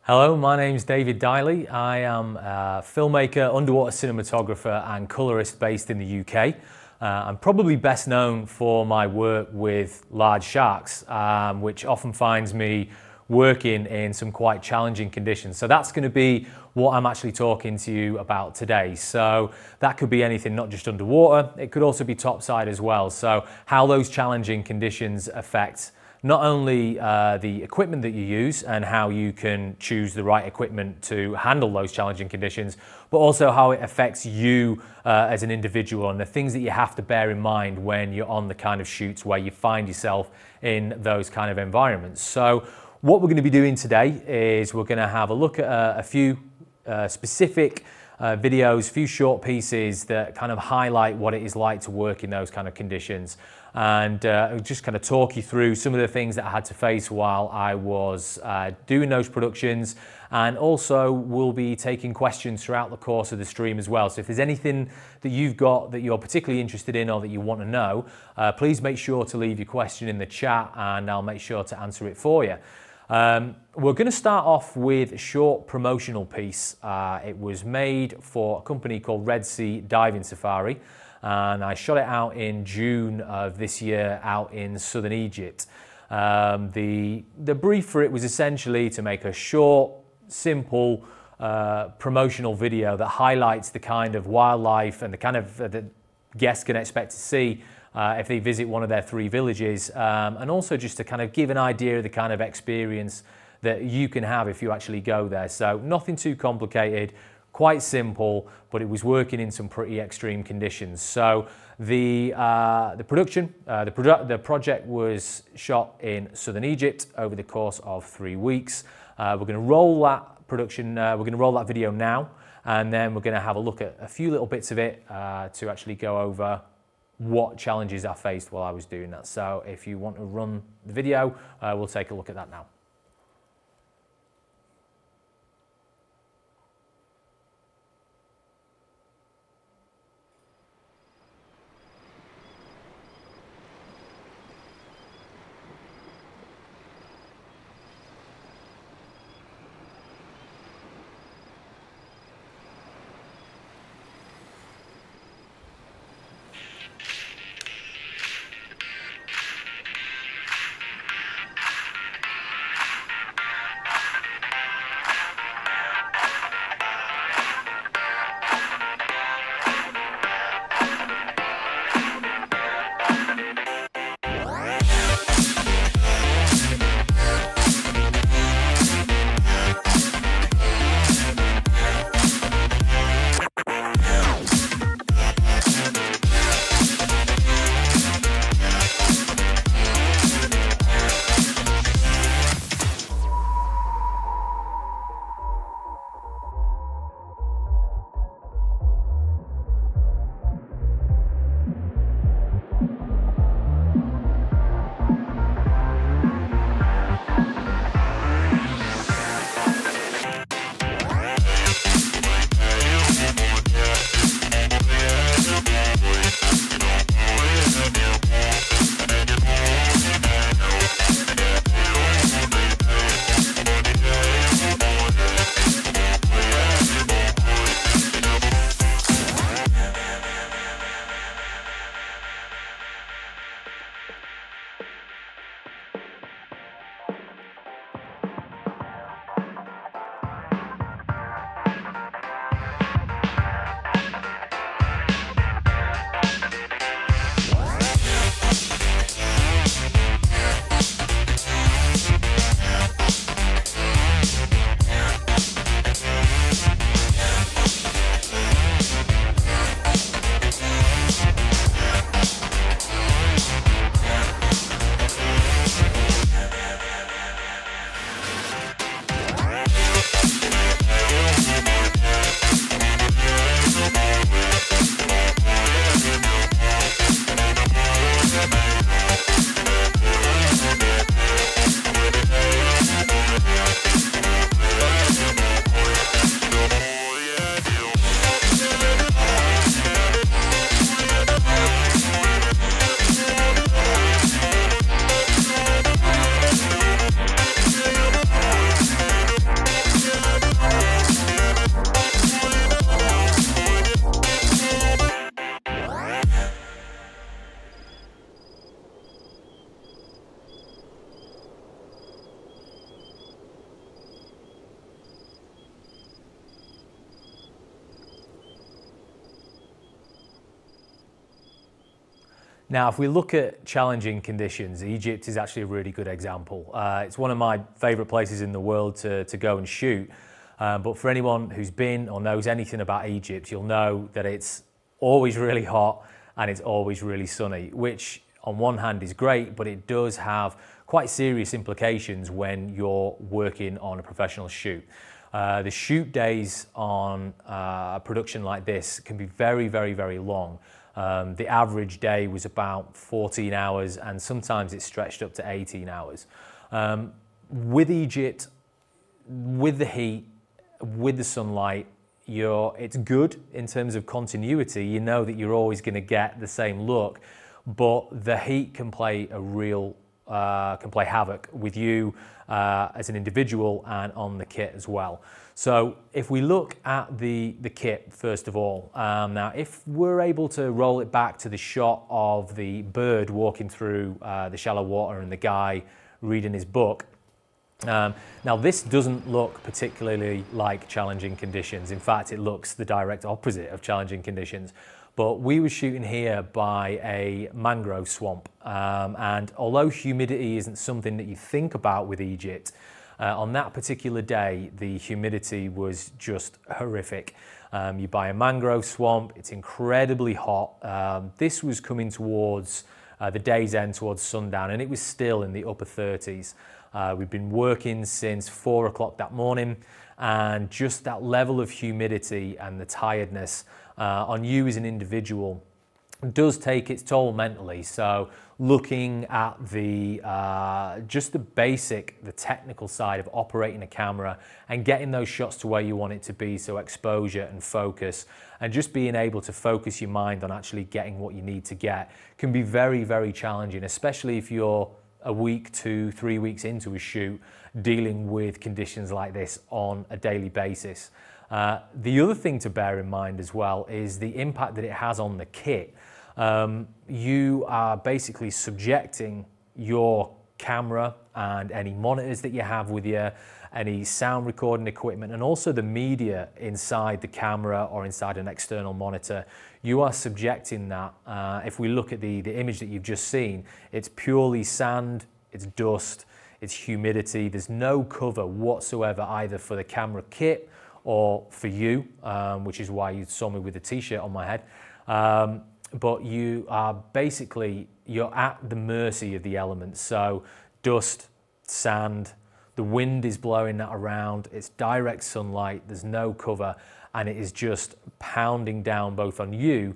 Hello, my name's David Diley. I am a filmmaker, underwater cinematographer and colorist based in the UK. I'm probably best known for my work with large sharks, which often finds me working in some quite challenging conditions. So that's going to be what I'm actually talking to you about today. So that could be anything, not just underwater, it could also be topside as well. So how those challenging conditions affect not only the equipment that you use and how you can choose the right equipment to handle those challenging conditions, but also how it affects you as an individual and the things that you have to bear in mind when you're on the kind of shoots where you find yourself in those kind of environments. So what we're going to be doing today is we're going to have a look at a few specific videos, few short pieces that kind of highlight what it is like to work in those kind of conditions, and just kind of talk you through some of the things that I had to face while I was doing those productions, and also we'll be taking questions throughout the course of the stream as well. So if there's anything that you've got that you're particularly interested in or that you want to know, please make sure to leave your question in the chat and I'll make sure to answer it for you. We're going to start off with a short promotional piece. It was made for a company called Red Sea Diving Safari, and I shot it out in June of this year out in southern Egypt. The brief for it was essentially to make a short, simple promotional video that highlights the kind of wildlife and the kind of that guests can expect to see if they visit one of their 3 villages, and also just to kind of give an idea of the kind of experience that you can have if you actually go there. So nothing too complicated, quite simple, but it was working in some pretty extreme conditions. So the project was shot in southern Egypt over the course of 3 weeks. We're going to roll that production, we're going to roll that video now, and then we're going to have a look at a few little bits of it to actually go over what challenges I faced while I was doing that. So if you want to run the video, we'll take a look at that now. Now, if we look at challenging conditions, Egypt is actually a really good example. It's one of my favourite places in the world to go and shoot. But for anyone who's been or knows anything about Egypt, you'll know that it's always really hot and it's always really sunny, which on one hand is great, but it does have quite serious implications when you're working on a professional shoot. The shoot days on a production like this can be very, very, very long. The average day was about 14 hours and sometimes it's stretched up to 18 hours. With Egypt, with the heat, with the sunlight, it's good in terms of continuity. You know that you're always going to get the same look, but the heat can play can play havoc with you as an individual and on the kit as well. So if we look at the kit first of all, now if we're able to roll it back to the shot of the bird walking through the shallow water and the guy reading his book, now this doesn't look particularly like challenging conditions. In fact, it looks the direct opposite of challenging conditions. But we were shooting here by a mangrove swamp, and although humidity isn't something that you think about with Egypt, on that particular day the humidity was just horrific. You buy a mangrove swamp, it's incredibly hot. This was coming towards the day's end, towards sundown, and it was still in the upper 30s. We've been working since 4 o'clock that morning, and just that level of humidity and the tiredness on you as an individual does take its toll mentally. So looking at just the technical side of operating a camera and getting those shots to where you want it to be, so exposure and focus, and just being able to focus your mind on actually getting what you need to get can be very, very challenging, especially if you're a week, 2, 3 weeks into a shoot, dealing with conditions like this on a daily basis. The other thing to bear in mind as well is the impact that it has on the kit. You are basically subjecting your camera and any monitors that you have with you, any sound recording equipment, and also the media inside the camera or inside an external monitor. You are subjecting that. If we look at the image that you've just seen, it's purely sand, it's dust, it's humidity. There's no cover whatsoever either for the camera kit or for you, which is why you saw me with a t-shirt on my head. But you are basically, you're at the mercy of the elements. So dust, sand, the wind is blowing that around, it's direct sunlight, there's no cover, and it is just pounding down both on you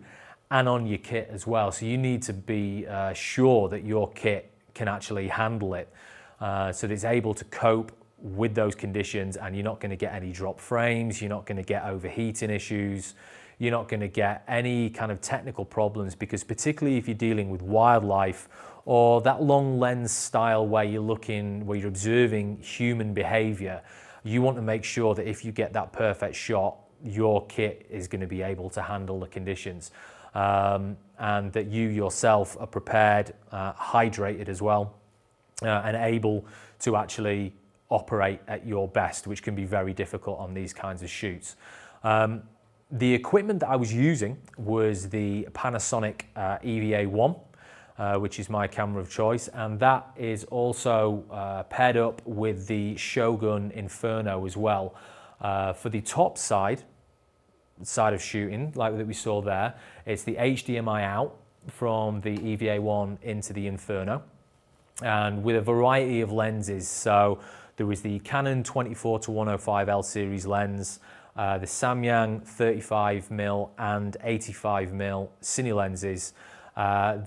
and on your kit as well. So you need to be sure that your kit can actually handle it, so that it's able to cope with those conditions, and you're not going to get any drop frames, you're not going to get overheating issues, you're not going to get any kind of technical problems, because particularly if you're dealing with wildlife or that long lens style where you're observing human behavior, you want to make sure that if you get that perfect shot, your kit is going to be able to handle the conditions, and that you yourself are prepared, hydrated as well, and able to actually operate at your best, which can be very difficult on these kinds of shoots. The equipment that I was using was the Panasonic EVA-1, which is my camera of choice, and that is also paired up with the Shogun Inferno as well. For the top side of shooting, like that we saw there, it's the HDMI out from the EVA-1 into the Inferno, and with a variety of lenses. So there was the Canon 24-105 L series lens, the Samyang 35mm and 85mm cine lenses,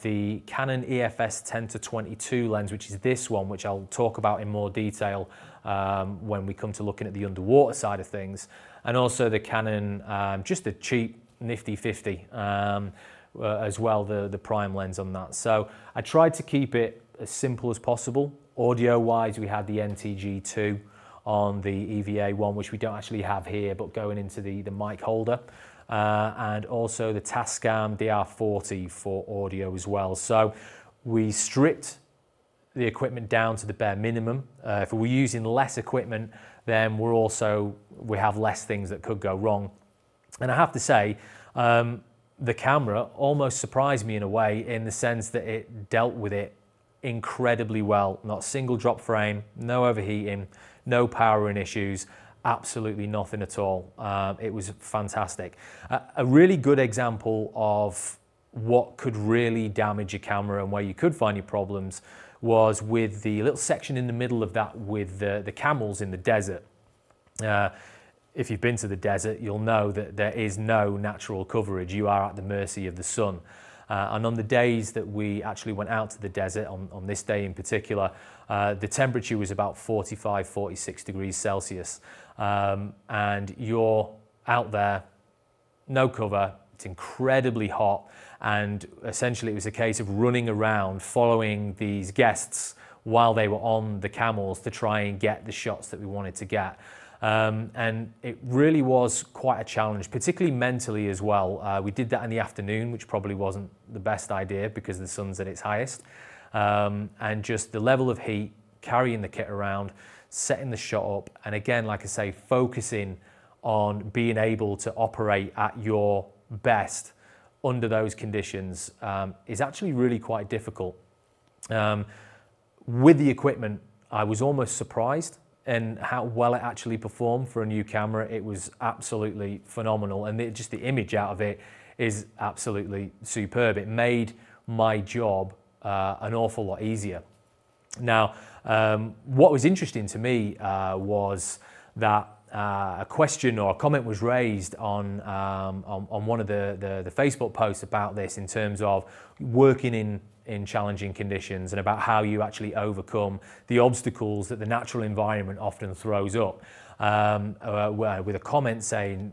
the Canon EFS 10-22 lens, which is this one, which I'll talk about in more detail when we come to looking at the underwater side of things, and also the Canon, just a cheap nifty 50 as well, the prime lens on that. So I tried to keep it as simple as possible. Audio-wise, we had the NTG2 on the EVA-1, which we don't actually have here, but going into the mic holder, and also the Tascam DR40 for audio as well. So we stripped the equipment down to the bare minimum. If we're using less equipment, then we have less things that could go wrong. And I have to say, the camera almost surprised me in a way, in the sense that it dealt with it incredibly well. Not a single drop frame, no overheating, no powering issues, absolutely nothing at all. It was fantastic. A really good example of what could really damage your camera and where you could find your problems was with the little section in the middle of that with the camels in the desert. If you've been to the desert, you'll know that there is no natural coverage. You are at the mercy of the sun. And on the days that we actually went out to the desert, on this day in particular, the temperature was about 45, 46 degrees Celsius. And you're out there, no cover, it's incredibly hot. And essentially it was a case of running around following these guests while they were on the camels to try and get the shots that we wanted to get. And it really was quite a challenge, particularly mentally as well. We did that in the afternoon, which probably wasn't the best idea because the sun's at its highest. And just the level of heat, carrying the kit around, setting the shot up, and again, like I say, focusing on being able to operate at your best under those conditions is actually really quite difficult. With the equipment, I was almost surprised and how well it actually performed for a new camera. It was absolutely phenomenal, and just the image out of it is absolutely superb. It made my job an awful lot easier. Now, what was interesting to me was that a question or a comment was raised on one of the Facebook posts about this, in terms of working in challenging conditions and about how you actually overcome the obstacles that the natural environment often throws up, with a comment saying,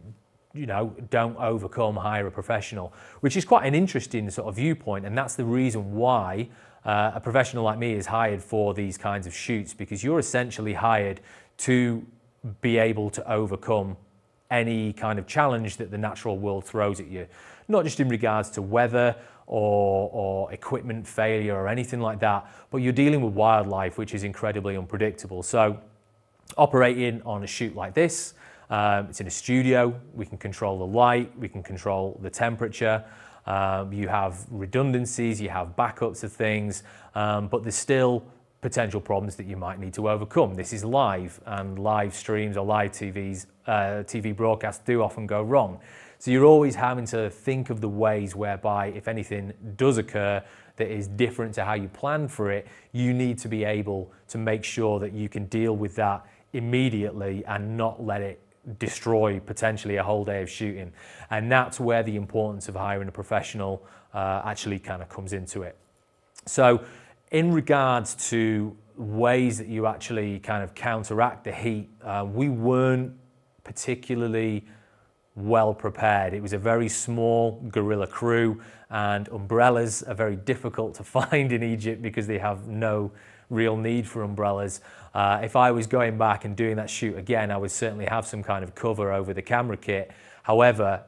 you know, don't overcome, hire a professional, which is quite an interesting sort of viewpoint. And that's the reason why a professional like me is hired for these kinds of shoots, because you're essentially hired to be able to overcome any kind of challenge that the natural world throws at you, not just in regards to weather or equipment failure or anything like that, but you're dealing with wildlife, which is incredibly unpredictable. So operating on a shoot like this, it's in a studio, we can control the light, we can control the temperature, you have redundancies, you have backups of things, but there's still potential problems that you might need to overcome. This is live, and live streams or live TV broadcasts do often go wrong. So you're always having to think of the ways whereby, if anything does occur that is different to how you planned for it, you need to be able to make sure that you can deal with that immediately and not let it destroy potentially a whole day of shooting. And that's where the importance of hiring a professional actually kind of comes into it. So in regards to ways that you actually kind of counteract the heat, we weren't particularly well prepared. It was a very small guerrilla crew, and umbrellas are very difficult to find in Egypt because they have no real need for umbrellas. If I was going back and doing that shoot again, I would certainly have some kind of cover over the camera kit. However,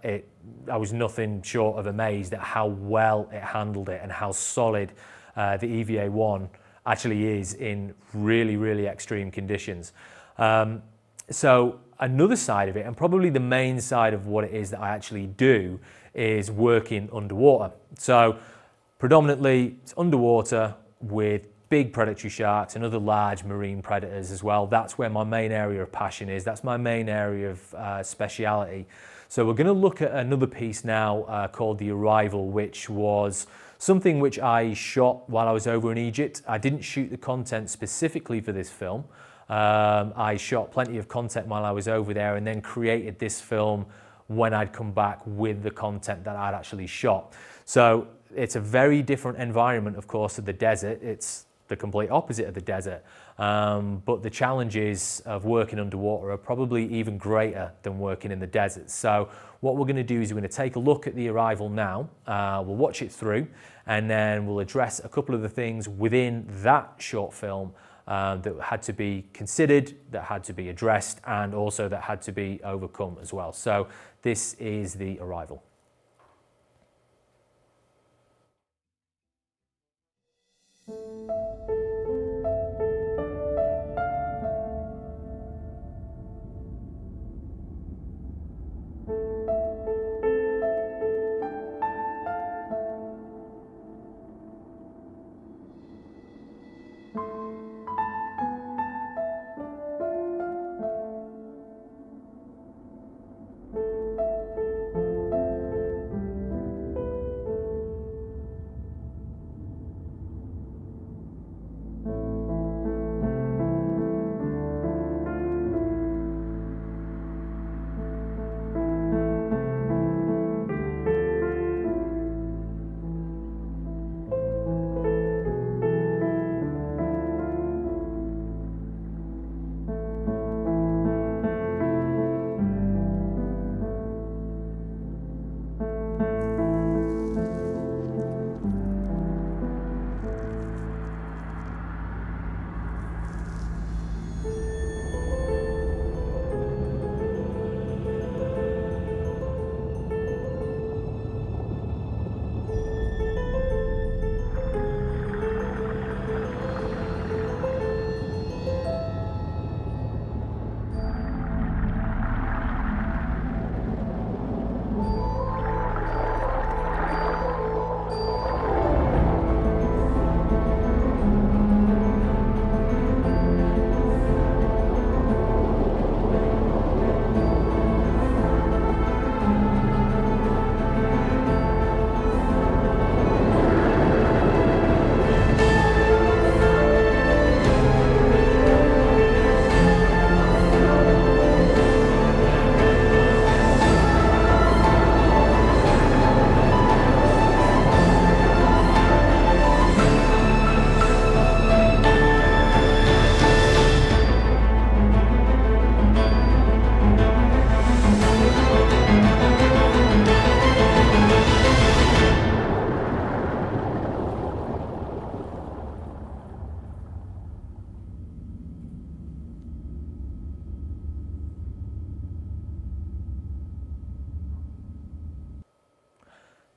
I was nothing short of amazed at how well it handled it and how solid the EVA-1 actually is in really, really extreme conditions. So another side of it, and probably the main side of what it is that I actually do, is working underwater. So predominantly it's underwater with big predatory sharks and other large marine predators as well. That's where my main area of passion is. That's my main area of speciality. So we're going to look at another piece now called The Arrival, which was something which I shot while I was over in Egypt. I didn't shoot the content specifically for this film. I shot plenty of content while I was over there, and then created this film when I'd come back with the content that I'd actually shot. So it's a very different environment, of course, to the desert. It's the complete opposite of the desert. But the challenges of working underwater are probably even greater than working in the desert. So what we're going to do is we're going to take a look at The Arrival now. We'll watch it through, and then we'll address a couple of the things within that short film that had to be considered, that had to be addressed, and also that had to be overcome as well. So this is The Arrival.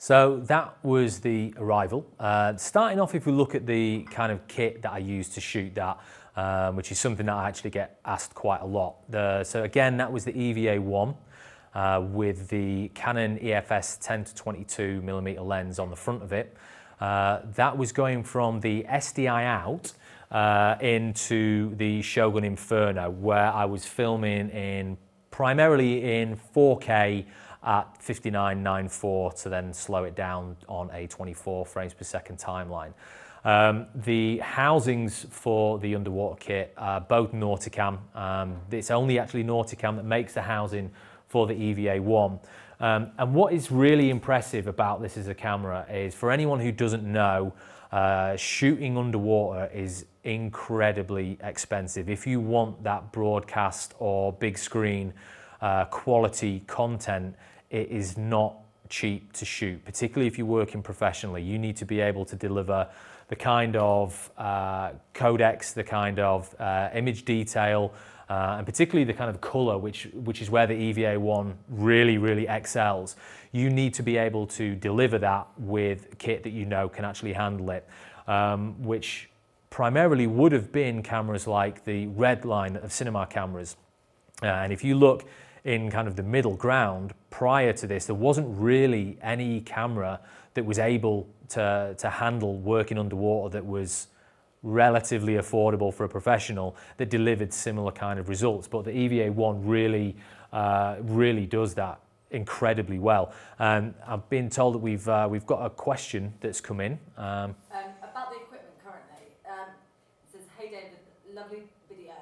So that was the arrival. Starting off, if we look at the kind of kit that I used to shoot that, which is something that I actually get asked quite a lot. So again, that was the EVA-1 with the Canon EFS 10-22mm lens on the front of it. That was going from the SDI out into the Shogun Inferno, where I was filming primarily in 4K at 59.94 to then slow it down on a 24 frames per second timeline. The housings for the underwater kit are both Nauticam. It's only actually Nauticam that makes the housing for the EVA-1. And what is really impressive about this as a camera is, for anyone who doesn't know, shooting underwater is incredibly expensive. If you want that broadcast or big screen quality content, it is not cheap to shoot, particularly if you're working professionally. You need to be able to deliver the kind of codecs, the kind of image detail, and particularly the kind of color, which is where the EVA-1 really excels. You need to be able to deliver that with kit that you know can actually handle it, which primarily would have been cameras like the red line of cinema cameras. And if you look in kind of the middle ground, prior to this, there wasn't really any camera that was able to handle working underwater that was relatively affordable for a professional that delivered similar kind of results. But the EVA-1 really does that incredibly well. I've been told that we've got a question that's come in. About the equipment currently. It says, "Hey David, lovely video.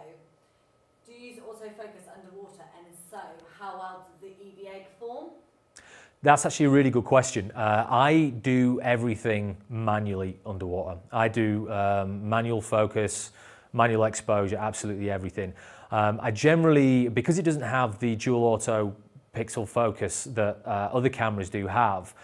Do you use autofocus underwater, and if so, how well does the EVA perform?" That's actually a really good question. I do everything manually underwater. I do manual focus, manual exposure, absolutely everything. I generally, because it doesn't have the dual auto pixel focus that other cameras do have,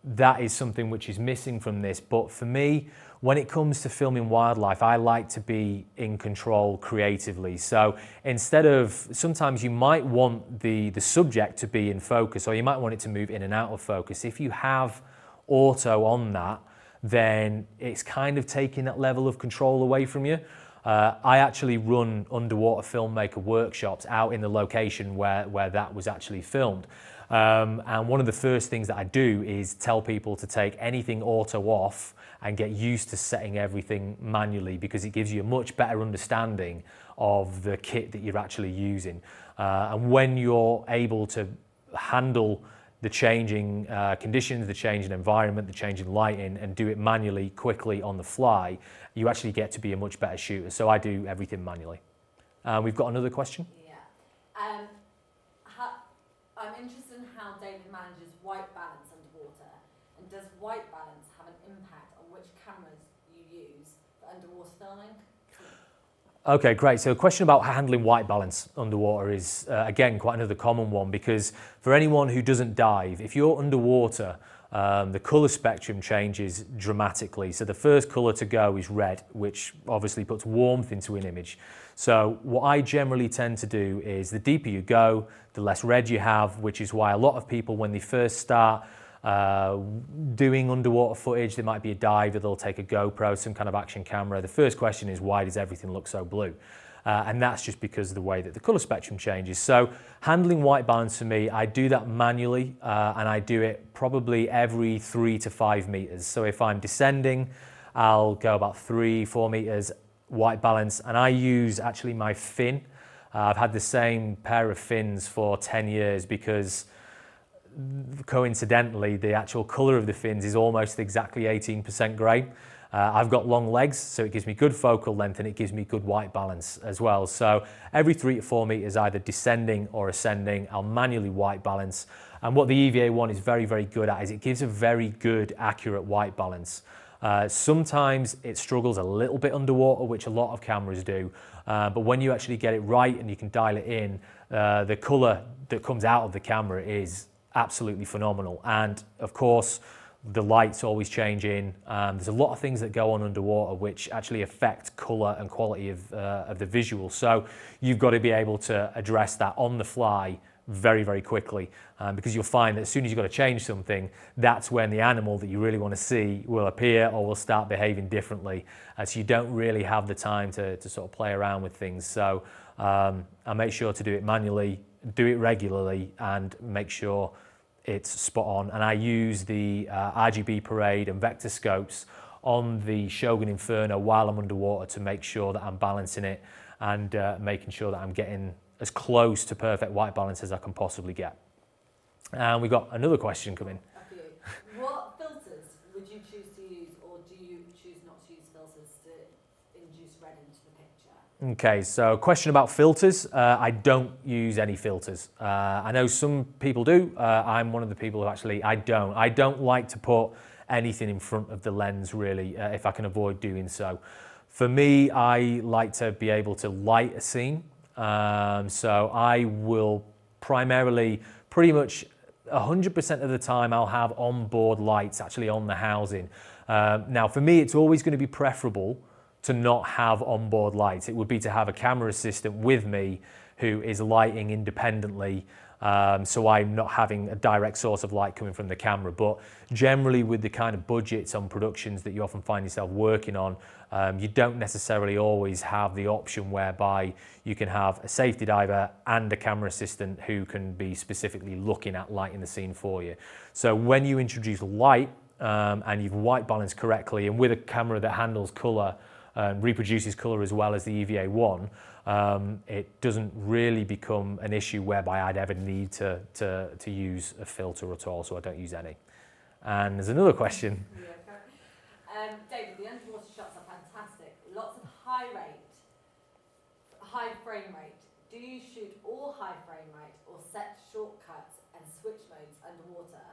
that is something which is missing from this. But for me, when it comes to filming wildlife, I like to be in control creatively. So instead of, sometimes you might want the subject to be in focus, or you might want it to move in and out of focus. If you have auto on that, then it's kind of taking that level of control away from you. I actually run underwater filmmaker workshops out in the location where that was actually filmed. And one of the first things that I do is tell people to take anything auto off and get used to setting everything manually, because it gives you a much better understanding of the kit that you're actually using. And when you're able to handle the changing conditions, the changing environment, the changing lighting, and do it manually, quickly on the fly, you actually get to be a much better shooter. So I do everything manually. We've got another question. Yeah. I'm interested in how David manages white balance underwater, and does white balance have an impact on which cameras you use for underwater filming? Okay, great. So a question about handling white balance underwater is, again, quite another common one, because for anyone who doesn't dive, if you're underwater, the colour spectrum changes dramatically. So the first colour to go is red, which obviously puts warmth into an image. So what I generally tend to do is, the deeper you go, the less red you have, which is why a lot of people, when they first start doing underwater footage, there might be a diver, they'll take a GoPro, some kind of action camera. The first question is, why does everything look so blue? And that's just because of the way that the colour spectrum changes. So handling white balance for me, I do that manually, and I do it probably every 3 to 5 meters. So if I'm descending, I'll go about 3-4 meters white balance, and I use actually my fin. I've had the same pair of fins for 10 years because coincidentally, the actual colour of the fins is almost exactly 18% grey. I've got long legs, so it gives me good focal length and it gives me good white balance as well. So every 3 to 4 meters, either descending or ascending, I'll manually white balance. And what the EVA-1 is very good at is it gives a very good, accurate white balance. Sometimes it struggles a little bit underwater, which a lot of cameras do. But when you actually get it right and you can dial it in, the colour that comes out of the camera is absolutely phenomenal. And of course, the light's always changing. There's a lot of things that go on underwater which actually affect colour and quality of the visual. So you've got to be able to address that on the fly very, very quickly, because you'll find that as soon as you've got to change something, that's when the animal that you really want to see will appear or will start behaving differently. So you don't really have the time to sort of play around with things. So I make sure to do it manually, do it regularly, and make sure it's spot on. And I use the RGB Parade and vector scopes on the Shogun Inferno while I'm underwater to make sure that I'm balancing it and making sure that I'm getting as close to perfect white balance as I can possibly get. And we got another question coming. What filters would you choose to use, or do you choose not to use filters to induce red into the picture? Okay, so question about filters. I don't use any filters. I know some people do. I'm one of the people who actually, I don't like to put anything in front of the lens, really, if I can avoid doing so. For me, I like to be able to light a scene. So I will primarily, pretty much 100% of the time, I'll have onboard lights actually on the housing. Now for me, it's always going to be preferable to not have onboard lights. It would be to have a camera assistant with me who is lighting independently, so I'm not having a direct source of light coming from the camera. But generally with the kind of budgets on productions that you often find yourself working on, you don't necessarily always have the option whereby you can have a safety diver and a camera assistant who can be specifically looking at lighting the scene for you. So when you introduce light and you've white balanced correctly, and with a camera that handles colour, reproduces colour as well as the EVA1, it doesn't really become an issue whereby I'd ever need to use a filter at all, so I don't use any. And there's another question. David, the underwater shots are fantastic. Lots of high frame rate. Do you shoot all high frame rate or set shortcuts and switch modes underwater?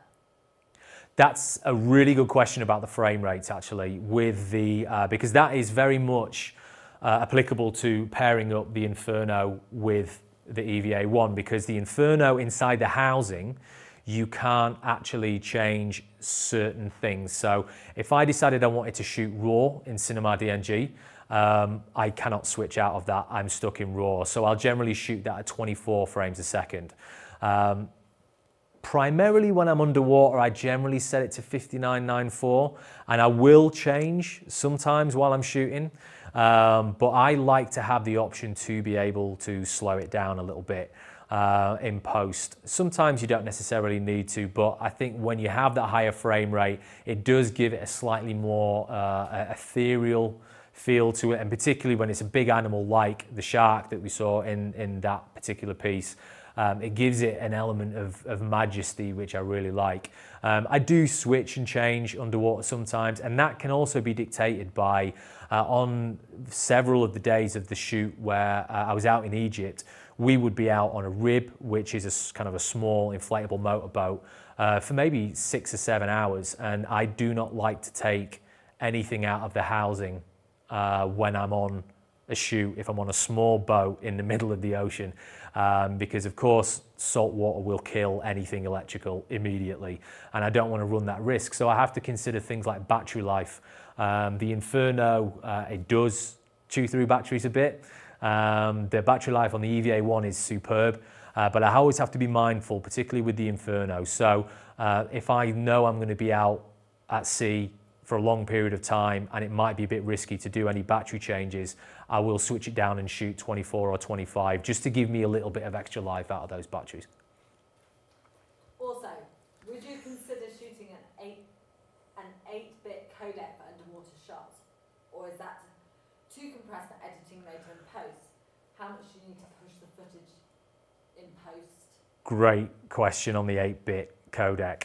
That's a really good question about the frame rates, actually, with the because that is very much applicable to pairing up the Inferno with the EVA1, because the Inferno inside the housing, you can't actually change certain things. So if I decided I wanted to shoot RAW in Cinema DNG, I cannot switch out of that. I'm stuck in RAW. So I'll generally shoot that at 24 frames a second. Primarily when I'm underwater, I generally set it to 59.94, and I will change sometimes while I'm shooting. But I like to have the option to be able to slow it down a little bit in post. Sometimes you don't necessarily need to, but I think when you have that higher frame rate, it does give it a slightly more ethereal feel to it, and particularly when it's a big animal like the shark that we saw in that particular piece. It gives it an element of majesty, which I really like. I do switch and change underwater sometimes, and that can also be dictated by, on several of the days of the shoot where I was out in Egypt, we would be out on a rib, which is a kind of a small inflatable motorboat, for maybe 6 or 7 hours. And I do not like to take anything out of the housing when I'm on a shoot, if I'm on a small boat in the middle of the ocean, because of course salt water will kill anything electrical immediately, and I don't want to run that risk. So I have to consider things like battery life. The Inferno, it does chew through batteries a bit. The battery life on the EVA1 is superb, but I always have to be mindful, particularly with the Inferno. So if I know I'm going to be out at sea for a long period of time and it might be a bit risky to do any battery changes, I will switch it down and shoot 24 or 25 just to give me a little bit of extra life out of those batteries. Also, would you consider shooting an 8-bit codec for underwater shots, or is that too compressed for editing later in post? How much do you need to push the footage in post? Great question on the 8-bit codec.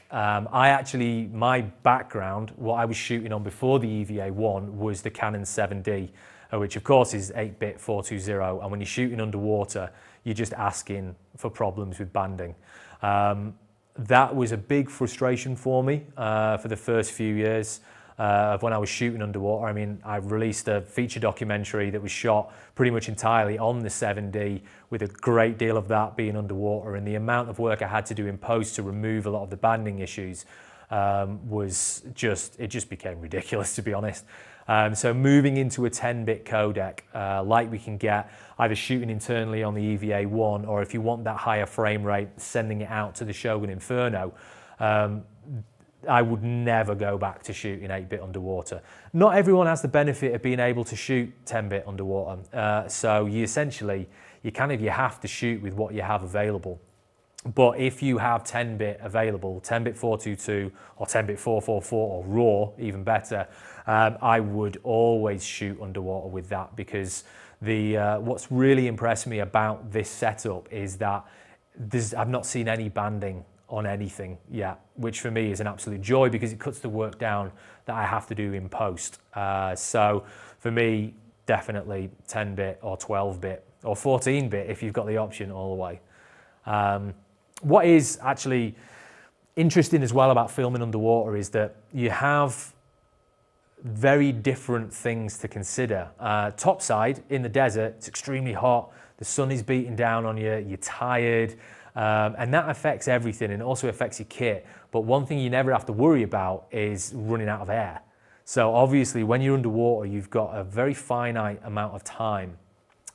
My background, what I was shooting on before the EVA1 was the Canon 7D, which of course is 8-bit 420, and when you're shooting underwater, you're just asking for problems with banding. That was a big frustration for me for the first few years of when I was shooting underwater. I mean, I released a feature documentary that was shot pretty much entirely on the 7D, with a great deal of that being underwater, and the amount of work I had to do in post to remove a lot of the banding issues it just became ridiculous, to be honest. So moving into a 10-bit codec, like we can get either shooting internally on the EVA-1, or if you want that higher frame rate, sending it out to the Shogun Inferno, I would never go back to shooting 8-bit underwater. Not everyone has the benefit of being able to shoot 10-bit underwater, so you essentially, you have to shoot with what you have available. But if you have 10-bit available, 10-bit 422 or 10-bit 444 or RAW, even better, I would always shoot underwater with that, because what's really impressed me about this setup is that I've not seen any banding on anything yet, which for me is an absolute joy, because it cuts the work down that I have to do in post. So for me, definitely 10-bit or 12-bit or 14-bit if you've got the option all the way. What is actually interesting as well about filming underwater is that you have very different things to consider. Topside in the desert, it's extremely hot, the sun is beating down on you, you're tired, and that affects everything, and also affects your kit. But one thing you never have to worry about is running out of air. So obviously when you're underwater, you've got a very finite amount of time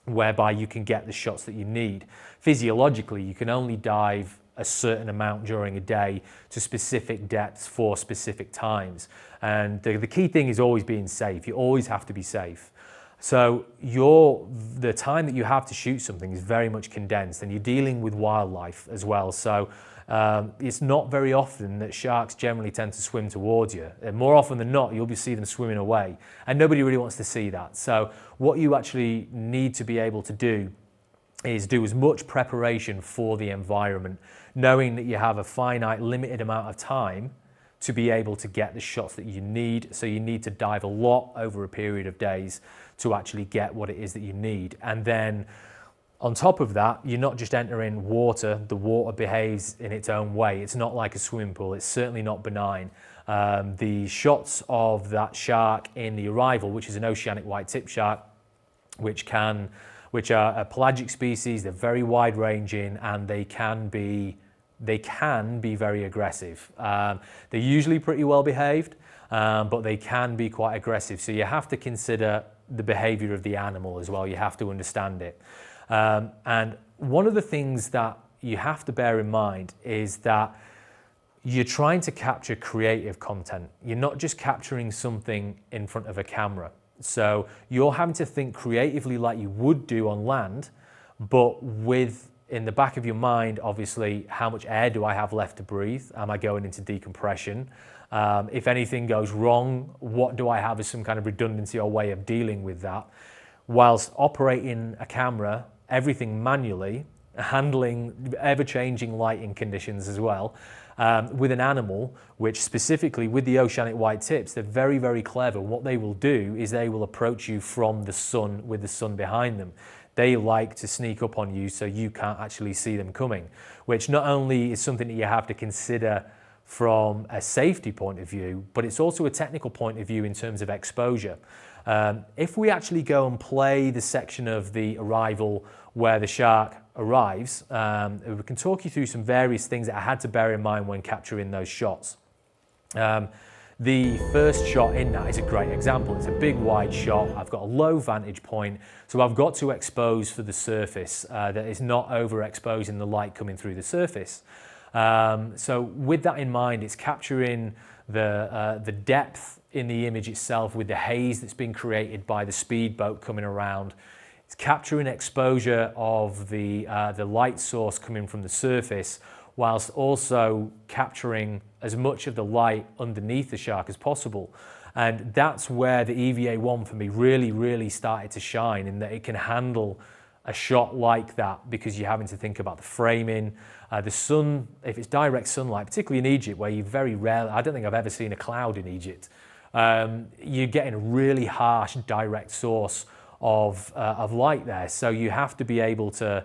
whereby you can get the shots that you need. Physiologically, you can only dive a certain amount during a day to specific depths for specific times. And the key thing is always being safe. You always have to be safe. So the time that you have to shoot something is very much condensed, and you're dealing with wildlife as well. So it's not very often that sharks generally tend to swim towards you. And more often than not, you'll see them swimming away, and nobody really wants to see that. So what you actually need to be able to do is do as much preparation for the environment, knowing that you have a finite, limited amount of time to be able to get the shots that you need. So you need to dive a lot over a period of days to actually get what it is that you need. And then on top of that, you're not just entering water. The water behaves in its own way. It's not like a swimming pool. It's certainly not benign. The shots of that shark in the Arrival, which is an oceanic white-tip shark, which are a pelagic species, they're very wide-ranging, and they can be very aggressive. They're usually pretty well behaved, but they can be quite aggressive. So you have to consider the behavior of the animal as well. You have to understand it. And one of the things that you have to bear in mind is that you're trying to capture creative content. You're not just capturing something in front of a camera. So you're having to think creatively like you would do on land, but with in the back of your mind, obviously, how much air do I have left to breathe? Am I going into decompression? If anything goes wrong, what do I have as some kind of redundancy or way of dealing with that? Whilst operating a camera, everything manually, handling ever-changing lighting conditions as well, with an animal, which specifically with the oceanic white tips, they're very, very clever. What they will do is they will approach you from the sun with the sun behind them. They like to sneak up on you so you can't actually see them coming, which not only is something that you have to consider from a safety point of view, but it's also a technical point of view in terms of exposure. If we actually go and play the section of the Arrival where the shark arrives, we can talk you through some various things that I had to bear in mind when capturing those shots. The first shot in that is a great example. It's a big wide shot. I've got a low vantage point, so I've got to expose for the surface that is not overexposing the light coming through the surface. So with that in mind, it's capturing the depth in the image itself with the haze that's been created by the speedboat coming around. It's capturing exposure of the light source coming from the surface, whilst also capturing as much of the light underneath the shark as possible. And that's where the EVA-1 for me really started to shine, in that it can handle a shot like that, because you're having to think about the framing, the sun, if it's direct sunlight, particularly in Egypt, where you very rarely, I don't think I've ever seen a cloud in Egypt, you're getting a really harsh direct source of light there. So you have to be able to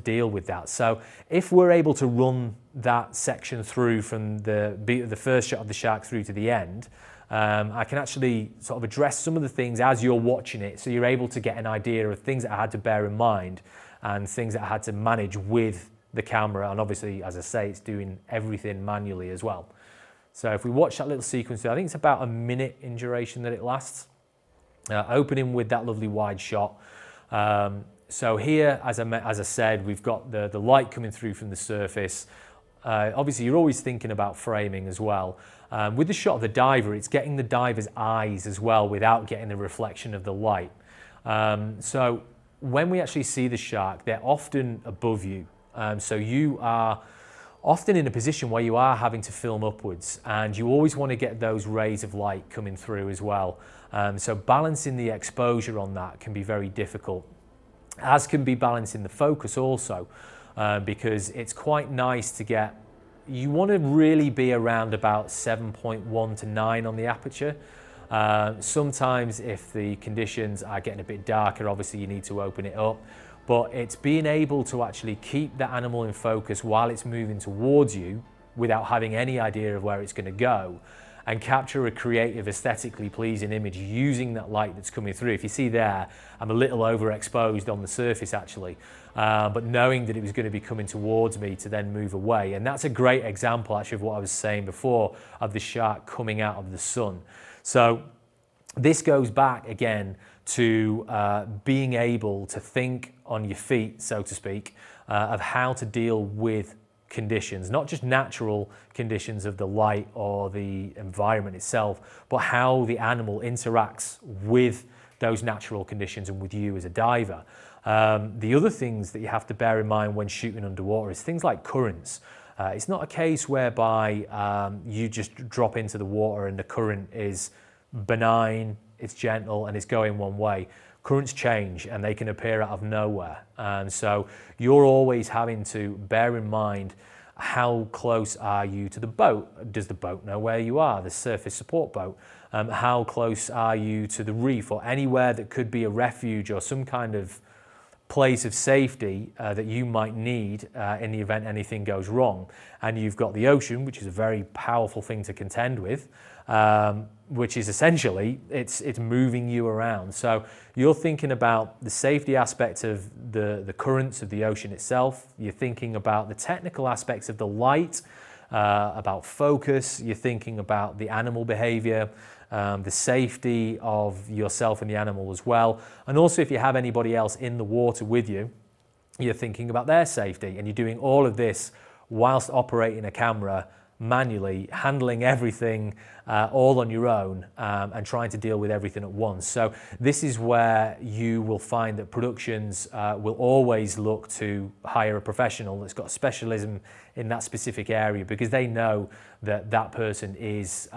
deal with that. So if we're able to run that section through from the first shot of the shark through to the end, I can actually sort of address some of the things as you're watching it, so you're able to get an idea of things that I had to bear in mind and things that I had to manage with the camera. And obviously, as I say, it's doing everything manually as well. So if we watch that little sequence, I think it's about a minute in duration that it lasts. Opening with that lovely wide shot. So here, as I said, we've got the light coming through from the surface. Obviously, you're always thinking about framing as well. With the shot of the diver, it's getting the diver's eyes as well without getting the reflection of the light. So when we actually see the shark, they're often above you. So you are often in a position where you are having to film upwards, and you always want to get those rays of light coming through as well. So balancing the exposure on that can be very difficult, as can be balancing the focus also, because it's quite nice to get, you want to really be around about 7.1 to 9 on the aperture. Sometimes if the conditions are getting a bit darker, obviously you need to open it up, but it's being able to actually keep the animal in focus while it's moving towards you without having any idea of where it's going to go, and capture a creative, aesthetically pleasing image using that light that's coming through. If you see there, I'm a little overexposed on the surface actually, but knowing that it was going to be coming towards me to then move away. And that's a great example actually of what I was saying before, of the shark coming out of the sun. So this goes back again to being able to think on your feet, so to speak, of how to deal with conditions, not just natural conditions of the light or the environment itself, but how the animal interacts with those natural conditions and with you as a diver. The other things that you have to bear in mind when shooting underwater is things like currents. It's not a case whereby you just drop into the water and the current is benign, it's gentle and it's going one way. Currents change and they can appear out of nowhere. So you're always having to bear in mind, how close are you to the boat? Does the boat know where you are, the surface support boat? How close are you to the reef or anywhere that could be a refuge or some kind of place of safety that you might need in the event anything goes wrong? And you've got the ocean, which is a very powerful thing to contend with, which is essentially, it's moving you around. So you're thinking about the safety aspect of the currents of the ocean itself. You're thinking about the technical aspects of the light, about focus. You're thinking about the animal behavior, the safety of yourself and the animal as well. And also if you have anybody else in the water with you, you're thinking about their safety. And you're doing all of this whilst operating a camera manually, handling everything all on your own, and trying to deal with everything at once. So this is where you will find that productions will always look to hire a professional that's got specialism in that specific area, because they know that that person is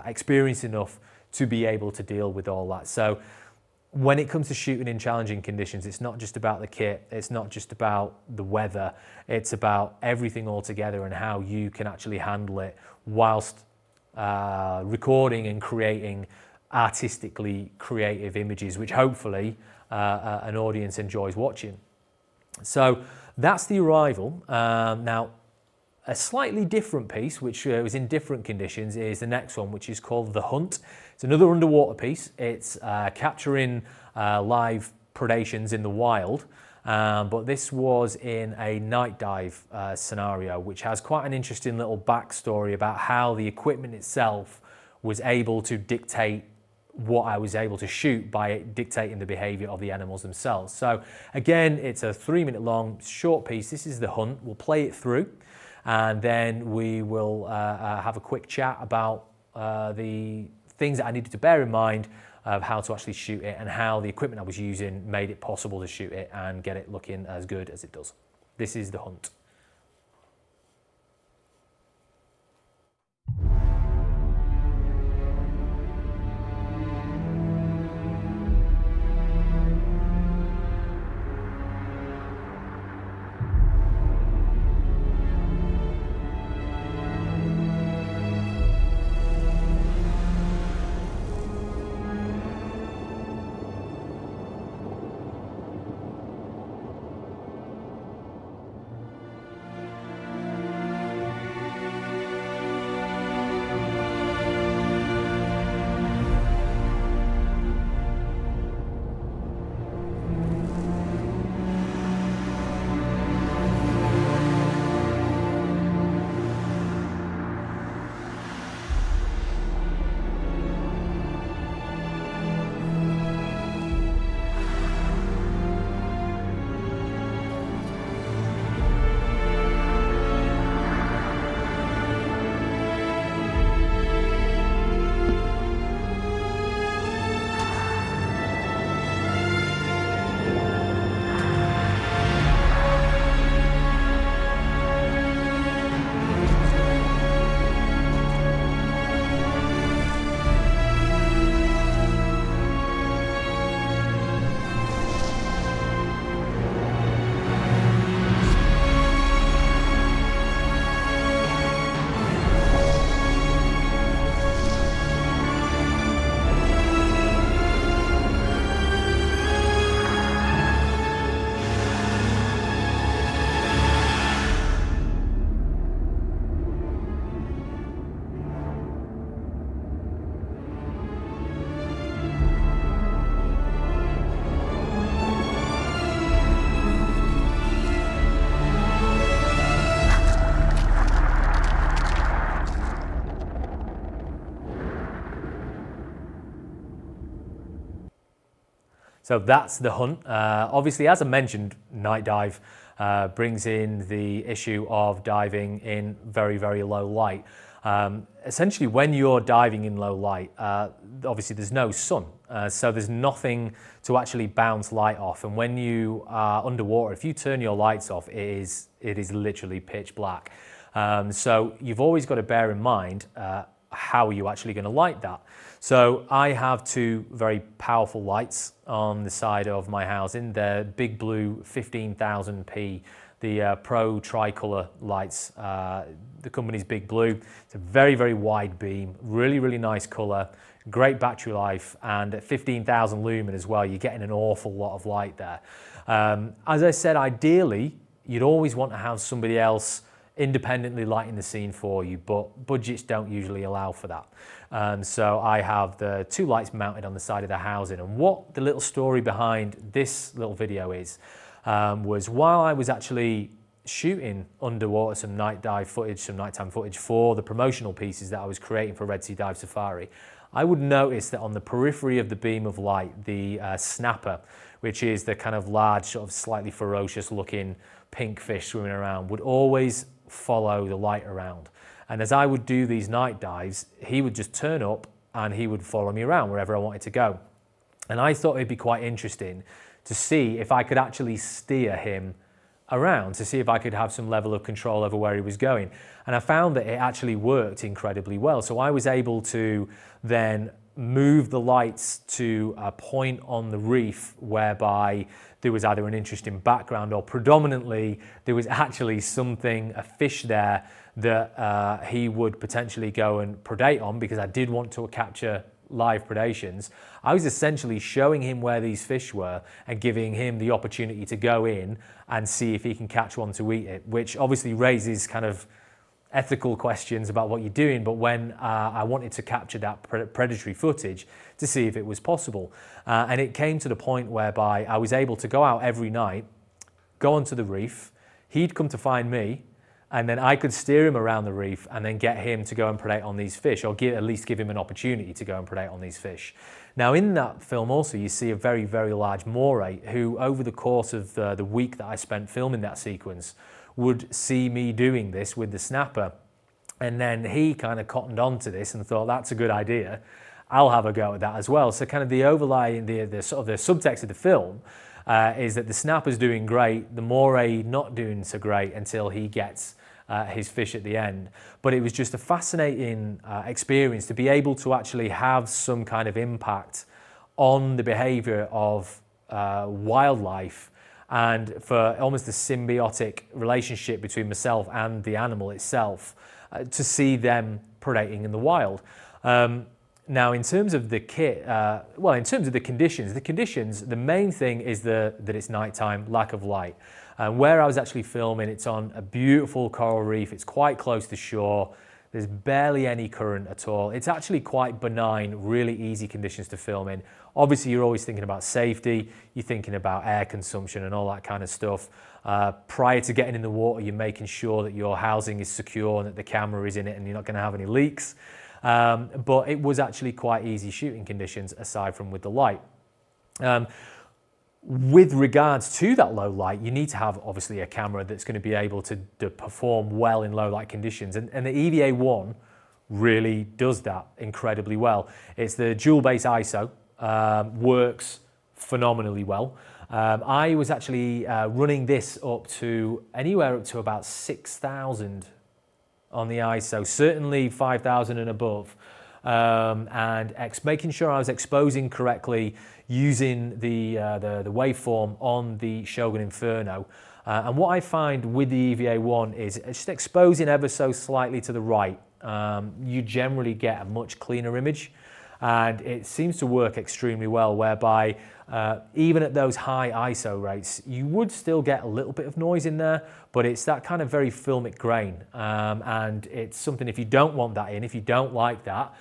experienced enough to be able to deal with all that. So when it comes to shooting in challenging conditions, it's not just about the kit, it's not just about the weather, it's about everything all together and how you can actually handle it whilst recording and creating artistically creative images, which hopefully an audience enjoys watching. So that's the Arrival. Now, a slightly different piece, which was in different conditions, is the next one, which is called The Hunt. It's another underwater piece. It's capturing live predations in the wild, but this was in a night dive scenario, which has quite an interesting little backstory about how the equipment itself was able to dictate what I was able to shoot by dictating the behavior of the animals themselves. So again, it's a 3-minute long short piece. This is The Hunt. We'll play it through, and then we will have a quick chat about the things that I needed to bear in mind of how to actually shoot it and how the equipment I was using made it possible to shoot it and get it looking as good as it does. This is The Hunt. So that's the hunt. Obviously, as I mentioned, night dive brings in the issue of diving in very, very low light. Essentially, when you're diving in low light, obviously there's no sun, so there's nothing to actually bounce light off. And when you are underwater, if you turn your lights off, it is literally pitch black. So you've always got to bear in mind how are you actually going to light that. So I have two very powerful lights on the side of my housing. They're big blue 15,000p, the Pro Tricolor lights. The company's Big Blue. It's a very, very wide beam, really, really nice color, great battery life, and at 15,000 lumen as well, you're getting an awful lot of light there. As I said, ideally, you'd always want to have somebody else independently lighting the scene for you, but budgets don't usually allow for that. So I have the two lights mounted on the side of the housing, and what the little story behind this little video is, was while I was actually shooting underwater some night dive footage, some nighttime footage for the promotional pieces that I was creating for Red Sea Dive Safari, I would notice that on the periphery of the beam of light, the snapper, which is the kind of large, sort of slightly ferocious looking pink fish swimming around, would always follow the light around. And as I would do these night dives, he would just turn up and he would follow me around wherever I wanted to go. And I thought it'd be quite interesting to see if I could actually steer him around, to see if I could have some level of control over where he was going. And I found that it actually worked incredibly well. So I was able to then move the lights to a point on the reef whereby there was either an interesting background or predominantly there was actually something, a fish there that he would potentially go and predate on, because I did want to capture live predations. I was essentially showing him where these fish were and giving him the opportunity to go in and see if he can catch one to eat it, which obviously raises kind of ethical questions about what you're doing. But when I wanted to capture that predatory footage to see if it was possible, and it came to the point whereby I was able to go out every night, go onto the reef, he'd come to find me, and then I could steer him around the reef and then get him to go and predate on these fish, or at least give him an opportunity to go and predate on these fish. Now in that film also you see a very, very large moray who over the course of the week that I spent filming that sequence would see me doing this with the snapper. And then he kind of cottoned on to this and thought, that's a good idea, I'll have a go at that as well. So kind of the overlying, the sort of the subtext of the film is that the snapper's doing great, the moray not doing so great until he gets his fish at the end. But it was just a fascinating experience to be able to actually have some kind of impact on the behavior of wildlife, and for almost a symbiotic relationship between myself and the animal itself, to see them predating in the wild. Now, in terms of the kit, well, in terms of the conditions, the main thing is that it's nighttime, lack of light. Where I was actually filming, it's on a beautiful coral reef. It's quite close to shore. There's barely any current at all. It's actually quite benign, really easy conditions to film in. Obviously, you're always thinking about safety. You're thinking about air consumption and all that kind of stuff. Prior to getting in the water, you're making sure that your housing is secure and that the camera is in it and you're not going to have any leaks. But it was actually quite easy shooting conditions aside from with the light. With regards to that low light, you need to have obviously a camera that's going to be able to perform well in low light conditions, and the EVA-1 really does that incredibly well. It's the dual base ISO, works phenomenally well. I was actually running this up to anywhere up to about 6,000 on the ISO, certainly 5,000 and above, and making sure I was exposing correctly using the waveform on the Shogun Inferno. And what I find with the EVA-1 is just exposing ever so slightly to the right, you generally get a much cleaner image, and it seems to work extremely well, whereby even at those high ISO rates, you would still get a little bit of noise in there, but it's that kind of very filmic grain. And it's something, if you don't want that in, if you don't like that,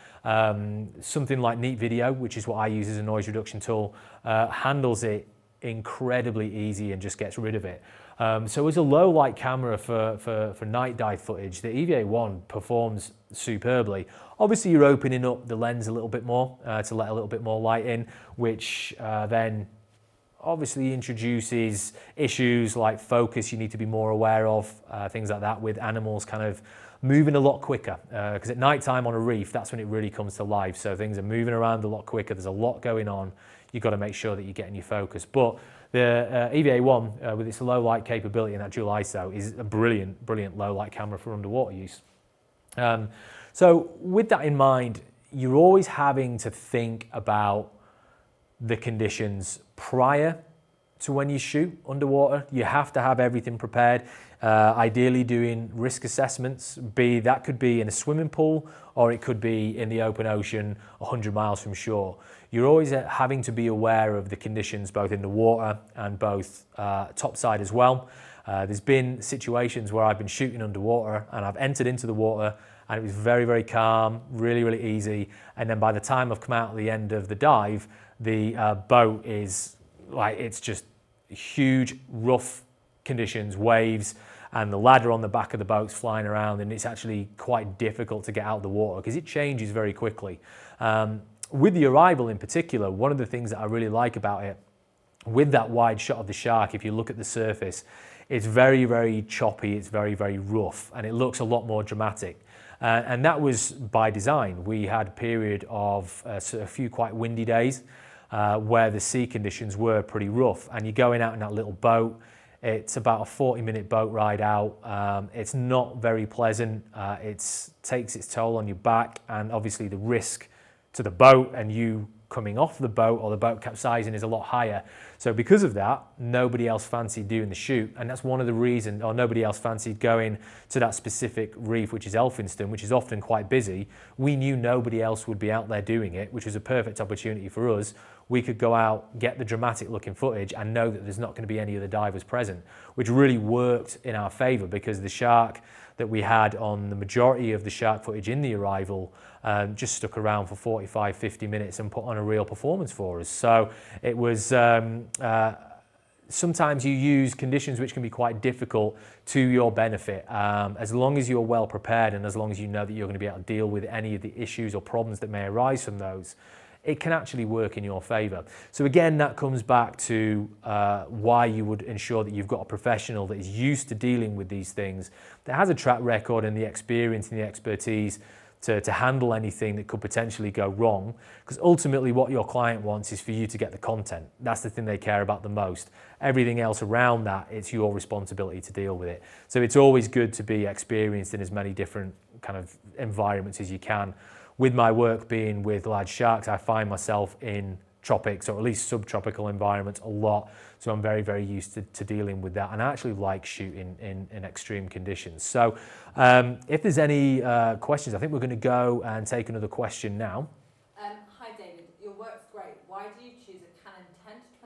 something like Neat Video, which is what I use as a noise reduction tool, handles it incredibly easy and just gets rid of it. So as a low light camera for night dive footage, the EVA-1 performs superbly. Obviously you're opening up the lens a little bit more to let a little bit more light in, which then obviously introduces issues like focus you need to be more aware of, things like that, with animals kind of moving a lot quicker, because at night time on a reef, that's when it really comes to life. So things are moving around a lot quicker, there's a lot going on, you've got to make sure that you're getting your focus. But the EVA1, with its low light capability and that dual ISO, is a brilliant low light camera for underwater use. So with that in mind, you're always having to think about the conditions prior to when you shoot underwater. You have to have everything prepared. Ideally doing risk assessments, that could be in a swimming pool or it could be in the open ocean 100 miles from shore. You're always having to be aware of the conditions both in the water and both topside as well. There's been situations where I've been shooting underwater and I've entered into the water and it was very calm, really easy, and then by the time I've come out at the end of the dive, the boat is like, it's just huge rough conditions, waves, and the ladder on the back of the boat's flying around, and it's actually quite difficult to get out of the water because it changes very quickly. With the arrival in particular, one of the things that I really like about it, with that wide shot of the shark, if you look at the surface, it's very choppy, it's very rough, and it looks a lot more dramatic. And that was by design. We had a period of a few quite windy days where the sea conditions were pretty rough, and you're going out in that little boat. It's about a 40-minute boat ride out. It's not very pleasant. It takes its toll on your back, and obviously the risk to the boat and you coming off the boat or the boat capsizing is a lot higher. So because of that, nobody else fancied doing the shoot, and that's one of the reasons, or nobody else fancied going to that specific reef, which is Elphinstone, which is often quite busy. We knew nobody else would be out there doing it, which was a perfect opportunity for us. We could go out, get the dramatic looking footage and know that there's not going to be any other divers present, which really worked in our favour because the shark that we had on the majority of the shark footage in the arrival just stuck around for 45-50 minutes and put on a real performance for us. So it was, sometimes you use conditions which can be quite difficult to your benefit. As long as you're well prepared and as long as you know that you're going to be able to deal with any of the issues or problems that may arise from those, it can actually work in your favour. So again, that comes back to why you would ensure that you've got a professional that is used to dealing with these things, that has a track record and the experience and the expertise to handle anything that could potentially go wrong. Because ultimately what your client wants is for you to get the content. That's the thing they care about the most. Everything else around that, it's your responsibility to deal with it. So it's always good to be experienced in as many different kind of environments as you can. With my work being with large sharks, I find myself in tropics or at least subtropical environments a lot. So I'm very used to dealing with that. And I actually like shooting in extreme conditions. So if there's any questions, I think we're going to go and take another question now. Hi David, your work's great. Why do you choose a Canon 10 to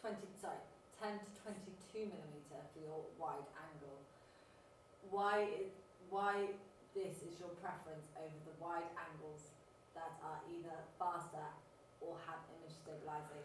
10 to 22 millimeter for your wide angle? Why this is your preference over the wide angles that are either faster or have image stabilization?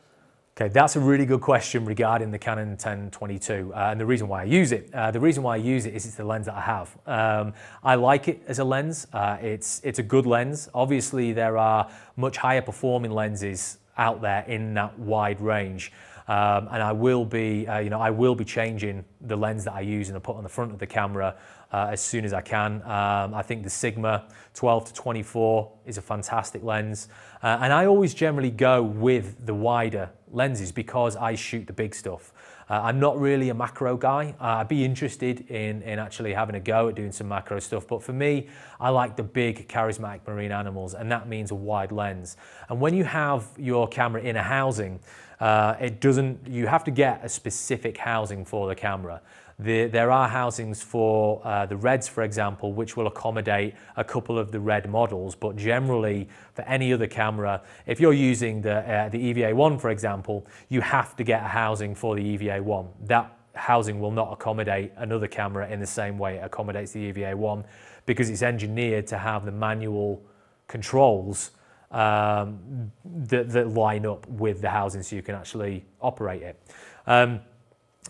Okay, that's a really good question regarding the Canon 10-22 and the reason why I use it. The reason why I use it is it's the lens that I have. I like it as a lens. It's a good lens. Obviously, there are much higher performing lenses out there in that wide range. And I will be, I will be changing the lens that I use and I put on the front of the camera as soon as I can. I think the Sigma 12 to 24 is a fantastic lens. And I always generally go with the wider lenses because I shoot the big stuff. I'm not really a macro guy. I'd be interested in actually having a go at doing some macro stuff, but for me, I like the big charismatic marine animals, and that means a wide lens. And when you have your camera in a housing, you have to get a specific housing for the camera. There are housings for the Reds, for example, which will accommodate a couple of the Red models, but generally for any other camera, if you're using the EVA1, for example, you have to get a housing for the EVA1. That housing will not accommodate another camera in the same way it accommodates the EVA1 because it's engineered to have the manual controls that line up with the housing so you can actually operate it.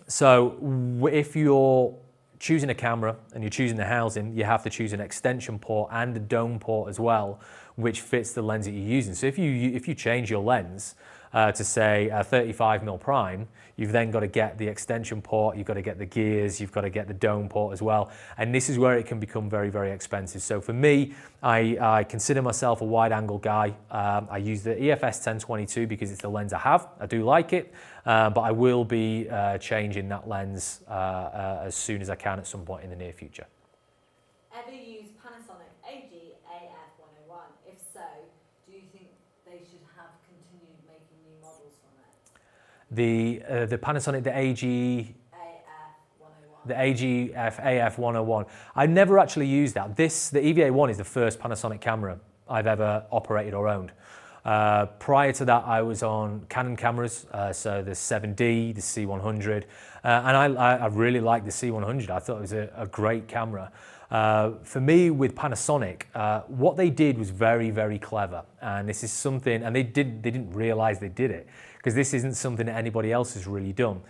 So if you're choosing a camera and you're choosing the housing, you have to choose an extension port and a dome port as well, which fits the lens that you're using. So if you change your lens, to say a 35mm prime, you've then got to get the extension port, you've got to get the gears, you've got to get the dome port as well. And this is where it can become very, very expensive. So for me, I consider myself a wide angle guy. I use the EFS 1022 because it's the lens I have. I do like it, but I will be changing that lens as soon as I can at some point in the near future. Ever use Panasonic AG AF101? If so, do you think they should have continued making new models from it? The Panasonic, the AG... AF101. The AF101. I never actually used that. The EVA1 is the first Panasonic camera I've ever operated or owned. Prior to that, I was on Canon cameras, so the 7D, the C100, and I really liked the C100. I thought it was a great camera. For me, with Panasonic, what they did was very, very clever, and this is something, and they didn't realize they did it, because this isn't something that anybody else has really done.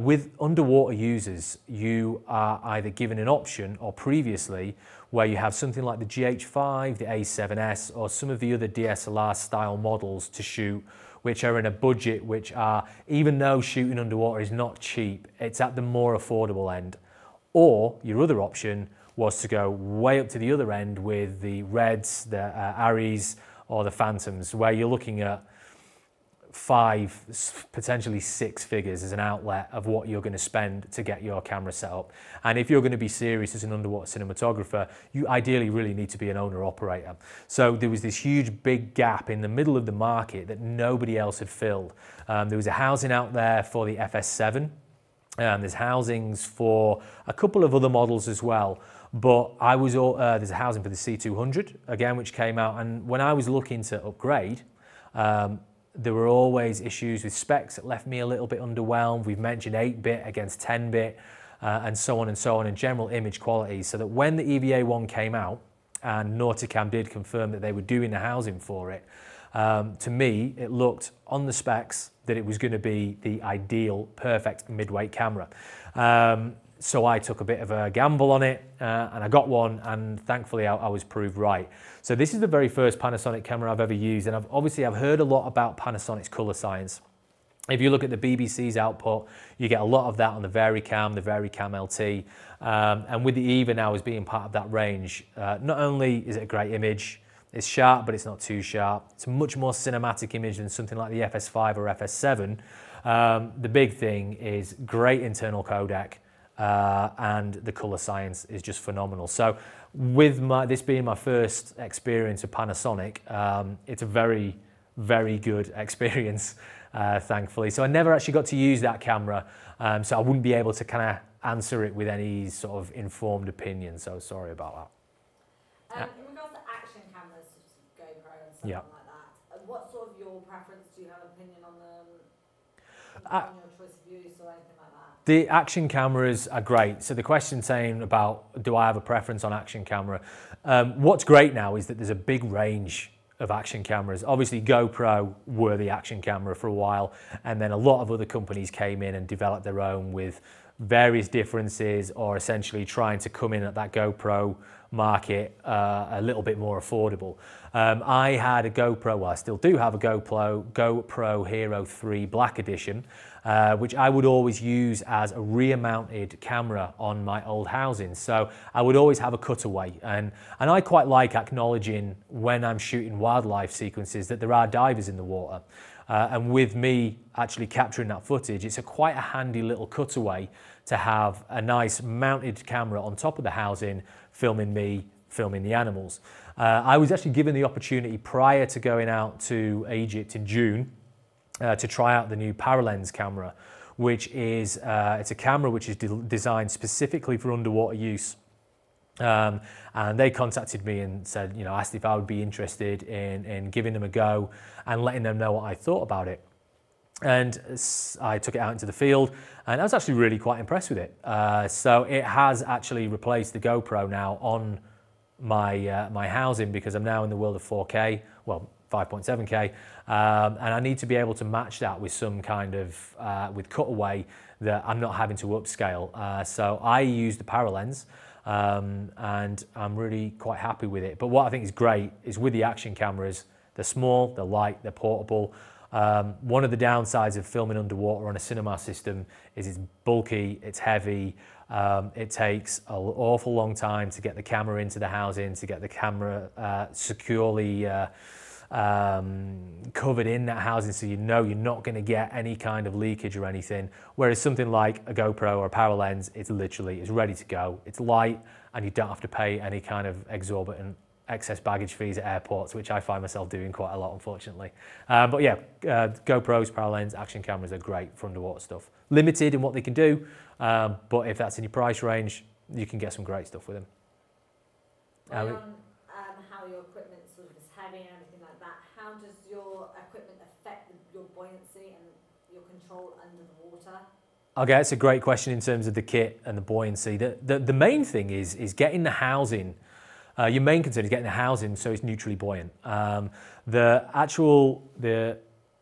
With underwater users, you are either given an option, or previously, where you have something like the GH5, the A7S, or some of the other DSLR style models to shoot, which are in a budget which are, even though shooting underwater is not cheap, it's at the more affordable end. Or your other option was to go way up to the other end with the Reds, the Aries, or the Phantoms, where you're looking at 5, potentially 6 figures as an outlet of what you're going to spend to get your camera set up. And if you're going to be serious as an underwater cinematographer, you ideally really need to be an owner-operator. So there was this huge big gap in the middle of the market that nobody else had filled. There was a housing out there for the FS7. There's housings for a couple of other models as well. But there's a housing for the C200, again, which came out. And when I was looking to upgrade, there were always issues with specs that left me a little bit underwhelmed. We've mentioned 8-bit against 10-bit, and so on, and general image quality. So that when the EVA1 came out, and Nauticam did confirm that they were doing the housing for it, to me, it looked on the specs that it was going to be the ideal, perfect mid-weight camera. So I took a bit of a gamble on it, and I got one, and thankfully I was proved right. So this is the very first Panasonic camera I've ever used, and I've heard a lot about Panasonic's colour science. If you look at the BBC's output, you get a lot of that on the VariCam LT, and with the EVA now as being part of that range, not only is it a great image, it's sharp, but it's not too sharp. It's a much more cinematic image than something like the FS5 or FS7. The big thing is great internal codec, and the colour science is just phenomenal. So with this being my first experience of Panasonic, it's a very, very good experience, thankfully. So I never actually got to use that camera, so I wouldn't be able to kind of answer it with any sort of informed opinion, so sorry about that. In regards to action cameras, such as GoPro and something like that, what sort of your preference, do you have an opinion on them, on your choice of use or anything like that? The action cameras are great. So the question saying about, do I have a preference on action camera? What's great now is that there's a big range of action cameras. Obviously GoPro were the action camera for a while, and then a lot of other companies came in and developed their own with various differences, or essentially trying to come in at that GoPro market a little bit more affordable. I had a GoPro, well I still do have a GoPro Hero 3 Black Edition, which I would always use as a rear mounted camera on my old housing. So I would always have a cutaway, and I quite like acknowledging when I'm shooting wildlife sequences that there are divers in the water. And with me actually capturing that footage, it's quite a handy little cutaway to have a nice mounted camera on top of the housing, filming me, filming the animals. I was actually given the opportunity prior to going out to Egypt in June to try out the new Paralens camera, which is it's a camera which is designed specifically for underwater use. And they contacted me and said, asked if I would be interested in giving them a go and letting them know what I thought about it. And I took it out into the field, and I was actually really quite impressed with it. So it has actually replaced the GoPro now on my my housing, because I'm now in the world of 4K, well 5.7K, and I need to be able to match that with some kind of with cutaway that I'm not having to upscale. So I use the Paralens. And I'm really quite happy with it. But what I think is great is with the action cameras, they're small, they're light, they're portable. One of the downsides of filming underwater on a cinema system is it's bulky, it's heavy, it takes an awful long time to get the camera into the housing, to get the camera securely covered in that housing, so you know you're not going to get any kind of leakage or anything. Whereas something like a GoPro or a power lens, it's ready to go. It's light, and you don't have to pay any kind of exorbitant excess baggage fees at airports, which I find myself doing quite a lot, unfortunately. But yeah, GoPros, power lens, action cameras are great for underwater stuff. Limited in what they can do, but if that's in your price range, you can get some great stuff with them. How your equipment sort of is heavy and everything like that, how does your equipment affect your buoyancy and your control under the water? Okay, that's a great question in terms of the kit and the buoyancy. The main thing is getting the housing. Your main concern is getting the housing so it's neutrally buoyant. The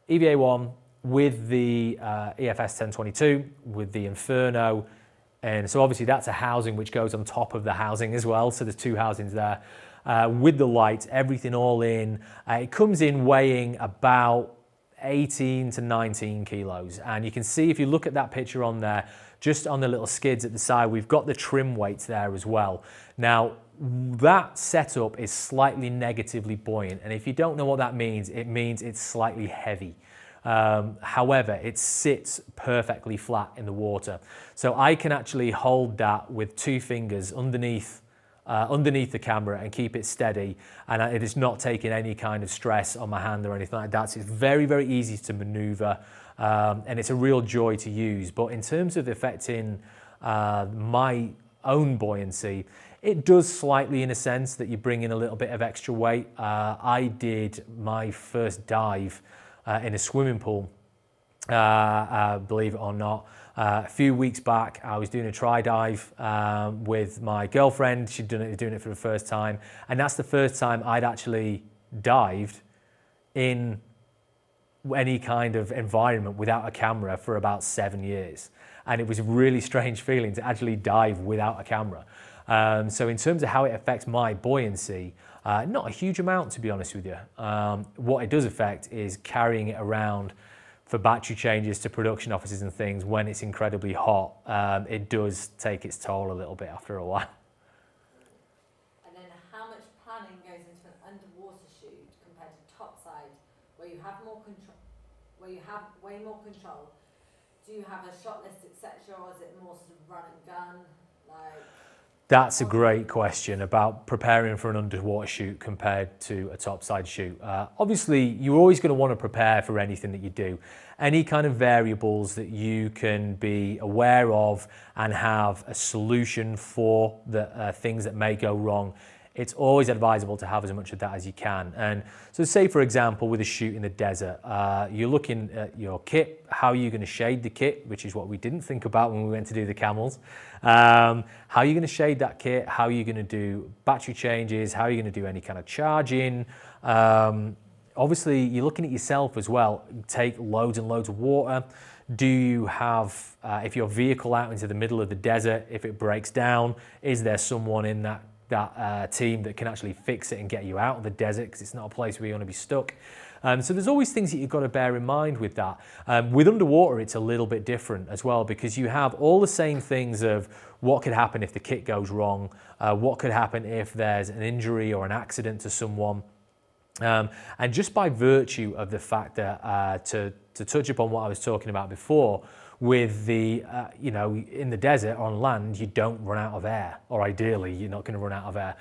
EVA1 with the EFS 1022, with the Inferno, and so obviously that's a housing which goes on top of the housing as well, so there's two housings there. With the lights, everything all in, it comes in weighing about 18 to 19 kilos, and you can see if you look at that picture on there, just on the little skids at the side, we've got the trim weights there as well. Now that setup is slightly negatively buoyant, and if you don't know what that means, it means it's slightly heavy. However, it sits perfectly flat in the water, so I can actually hold that with two fingers underneath the camera and keep it steady, and it is not taking any kind of stress on my hand or anything like that. So it's very, very easy to maneuver, and it's a real joy to use. But in terms of affecting my own buoyancy, it does slightly, in a sense, that you bring in a little bit of extra weight. I did my first dive in a swimming pool, believe it or not. A few weeks back, I was doing a tri dive with my girlfriend. She'd doing it for the first time, and that's the first time I'd actually dived in any kind of environment without a camera for about 7 years, and it was a really strange feeling to actually dive without a camera. So in terms of how it affects my buoyancy, not a huge amount, to be honest with you. What it does affect is carrying it around for battery changes to production offices and things when it's incredibly hot. It does take its toll a little bit after a while. And then how much planning goes into an underwater shoot compared to Topside, where you have more control, where you have way more control? Do you have a shot list, etc., or is it more sort of run and gun, like? That's a great question about preparing for an underwater shoot compared to a topside shoot. Obviously, you're always going to want to prepare for anything that you do. Any kind of variables that you can be aware of and have a solution for the things that may go wrong, it's always advisable to have as much of that as you can. And so say, for example, with a shoot in the desert, you're looking at your kit, how are you going to shade the kit, which is what we didn't think about when we went to do the camels. How are you going to shade that kit? How are you going to do battery changes? How are you going to do any kind of charging? Obviously, you're looking at yourself as well. Take loads and loads of water. Do you have, if your vehicle out into the middle of the desert, if it breaks down, is there someone in that team that can actually fix it and get you out of the desert, because it's not a place where you want to be stuck. So there's always things that you've got to bear in mind with that. With underwater, it's a little bit different as well, because you have all the same things of what could happen if the kit goes wrong, what could happen if there's an injury or an accident to someone. And just by virtue of the fact that, to touch upon what I was talking about before, with the, you know, in the desert, on land, you don't run out of air, or ideally you're not going to run out of air.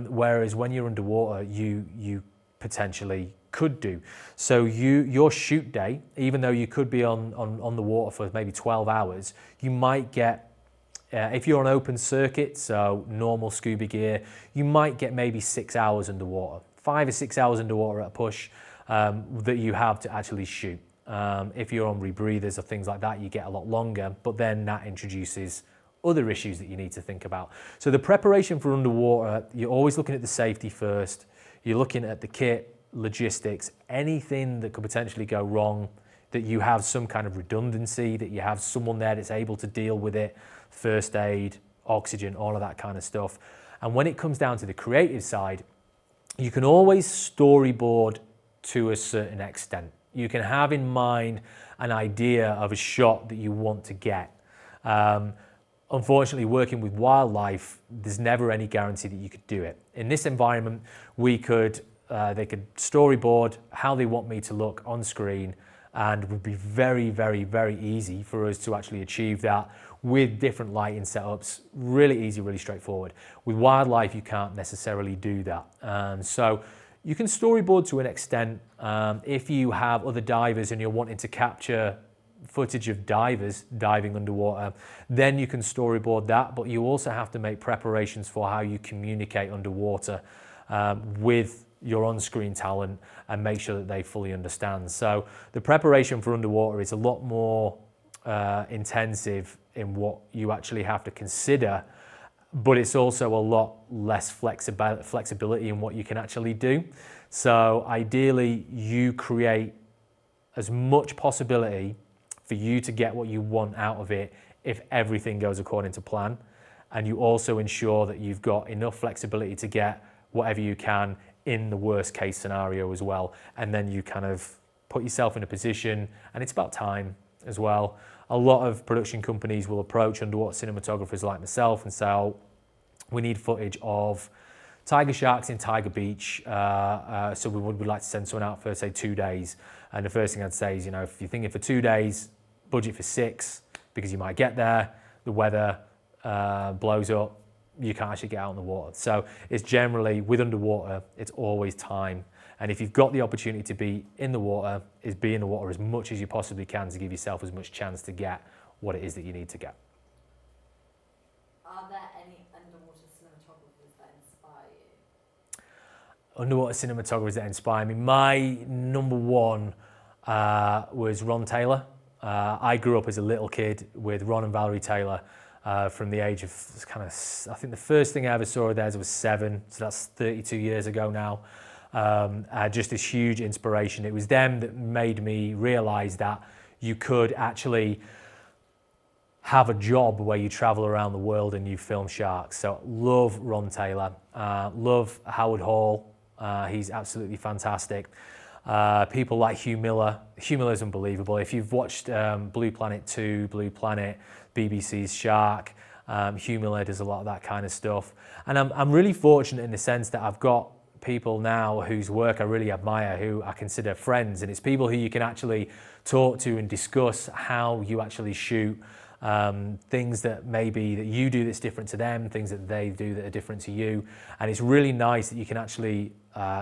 Whereas when you're underwater, you potentially could do. So your shoot day, even though you could be on the water for maybe 12 hours, you might get, if you're on open circuit, so normal scuba gear, you might get maybe 6 hours underwater, 5 or 6 hours underwater at a push, that you have to actually shoot. If you're on rebreathers or things like that, you get a lot longer, but then that introduces other issues that you need to think about. So the preparation for underwater, you're always looking at the safety first. You're looking at the kit, logistics, anything that could potentially go wrong, that you have some kind of redundancy, that you have someone there that's able to deal with it, first aid, oxygen, all of that kind of stuff. And when it comes down to the creative side, you can always storyboard to a certain extent. You can have in mind an idea of a shot that you want to get. Unfortunately, working with wildlife, there's never any guarantee that you could do it. In this environment, they could storyboard how they want me to look on screen, and it would be very, very, very easy for us to actually achieve that with different lighting setups. Really easy, really straightforward. With wildlife, you can't necessarily do that. So you can storyboard to an extent. If you have other divers and you're wanting to capture footage of divers diving underwater, then you can storyboard that, but you also have to make preparations for how you communicate underwater with your on-screen talent and make sure that they fully understand. So the preparation for underwater is a lot more intensive in what you actually have to consider, but it's also a lot less flexibility in what you can actually do. So ideally, you create as much possibility for you to get what you want out of it if everything goes according to plan. And you also ensure that you've got enough flexibility to get whatever you can in the worst case scenario as well. And then you kind of put yourself in a position, and it's about time as well. A lot of production companies will approach underwater cinematographers like myself and say, oh, we need footage of tiger sharks in Tiger Beach, so we would like to send someone out for, say, 2 days. And the first thing I'd say is, if you're thinking for 2 days, budget for 6, because you might get there, the weather blows up, you can't actually get out in the water. So it's generally, with underwater, it's always time. And if you've got the opportunity to be in the water, be in the water as much as you possibly can to give yourself as much chance to get what it is that you need to get. Are there any underwater cinematographers that inspire you? Underwater cinematographers that inspire me. My number one was Ron Taylor. I grew up as a little kid with Ron and Valerie Taylor from the age of I think the first thing I ever saw of theirs was 7, so that's 32 years ago now. Just this huge inspiration. It was them that made me realise that you could actually have a job where you travel around the world and you film sharks. So love Ron Taylor, love Howard Hall. He's absolutely fantastic. People like Hugh Miller. Hugh Miller's unbelievable. If you've watched Blue Planet 2, Blue Planet, BBC's Shark, Hugh Miller does a lot of that kind of stuff. And I'm really fortunate in the sense that I've got people now whose work I really admire, who I consider friends, and it's people who you can actually talk to and discuss how you actually shoot, things that maybe that you do that's different to them, things that they do that are different to you. And it's really nice that you can actually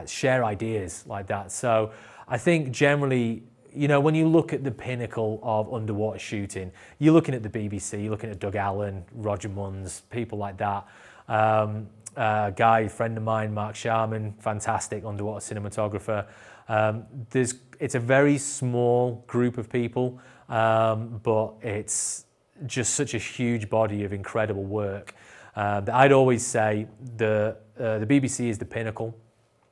share ideas like that. So I think generally, when you look at the pinnacle of underwater shooting, you're looking at the BBC, you're looking at Doug Allen, Roger Munns, people like that. A friend of mine, Mark Sharman, fantastic underwater cinematographer. It's a very small group of people, but it's just such a huge body of incredible work. I'd always say the BBC is the pinnacle.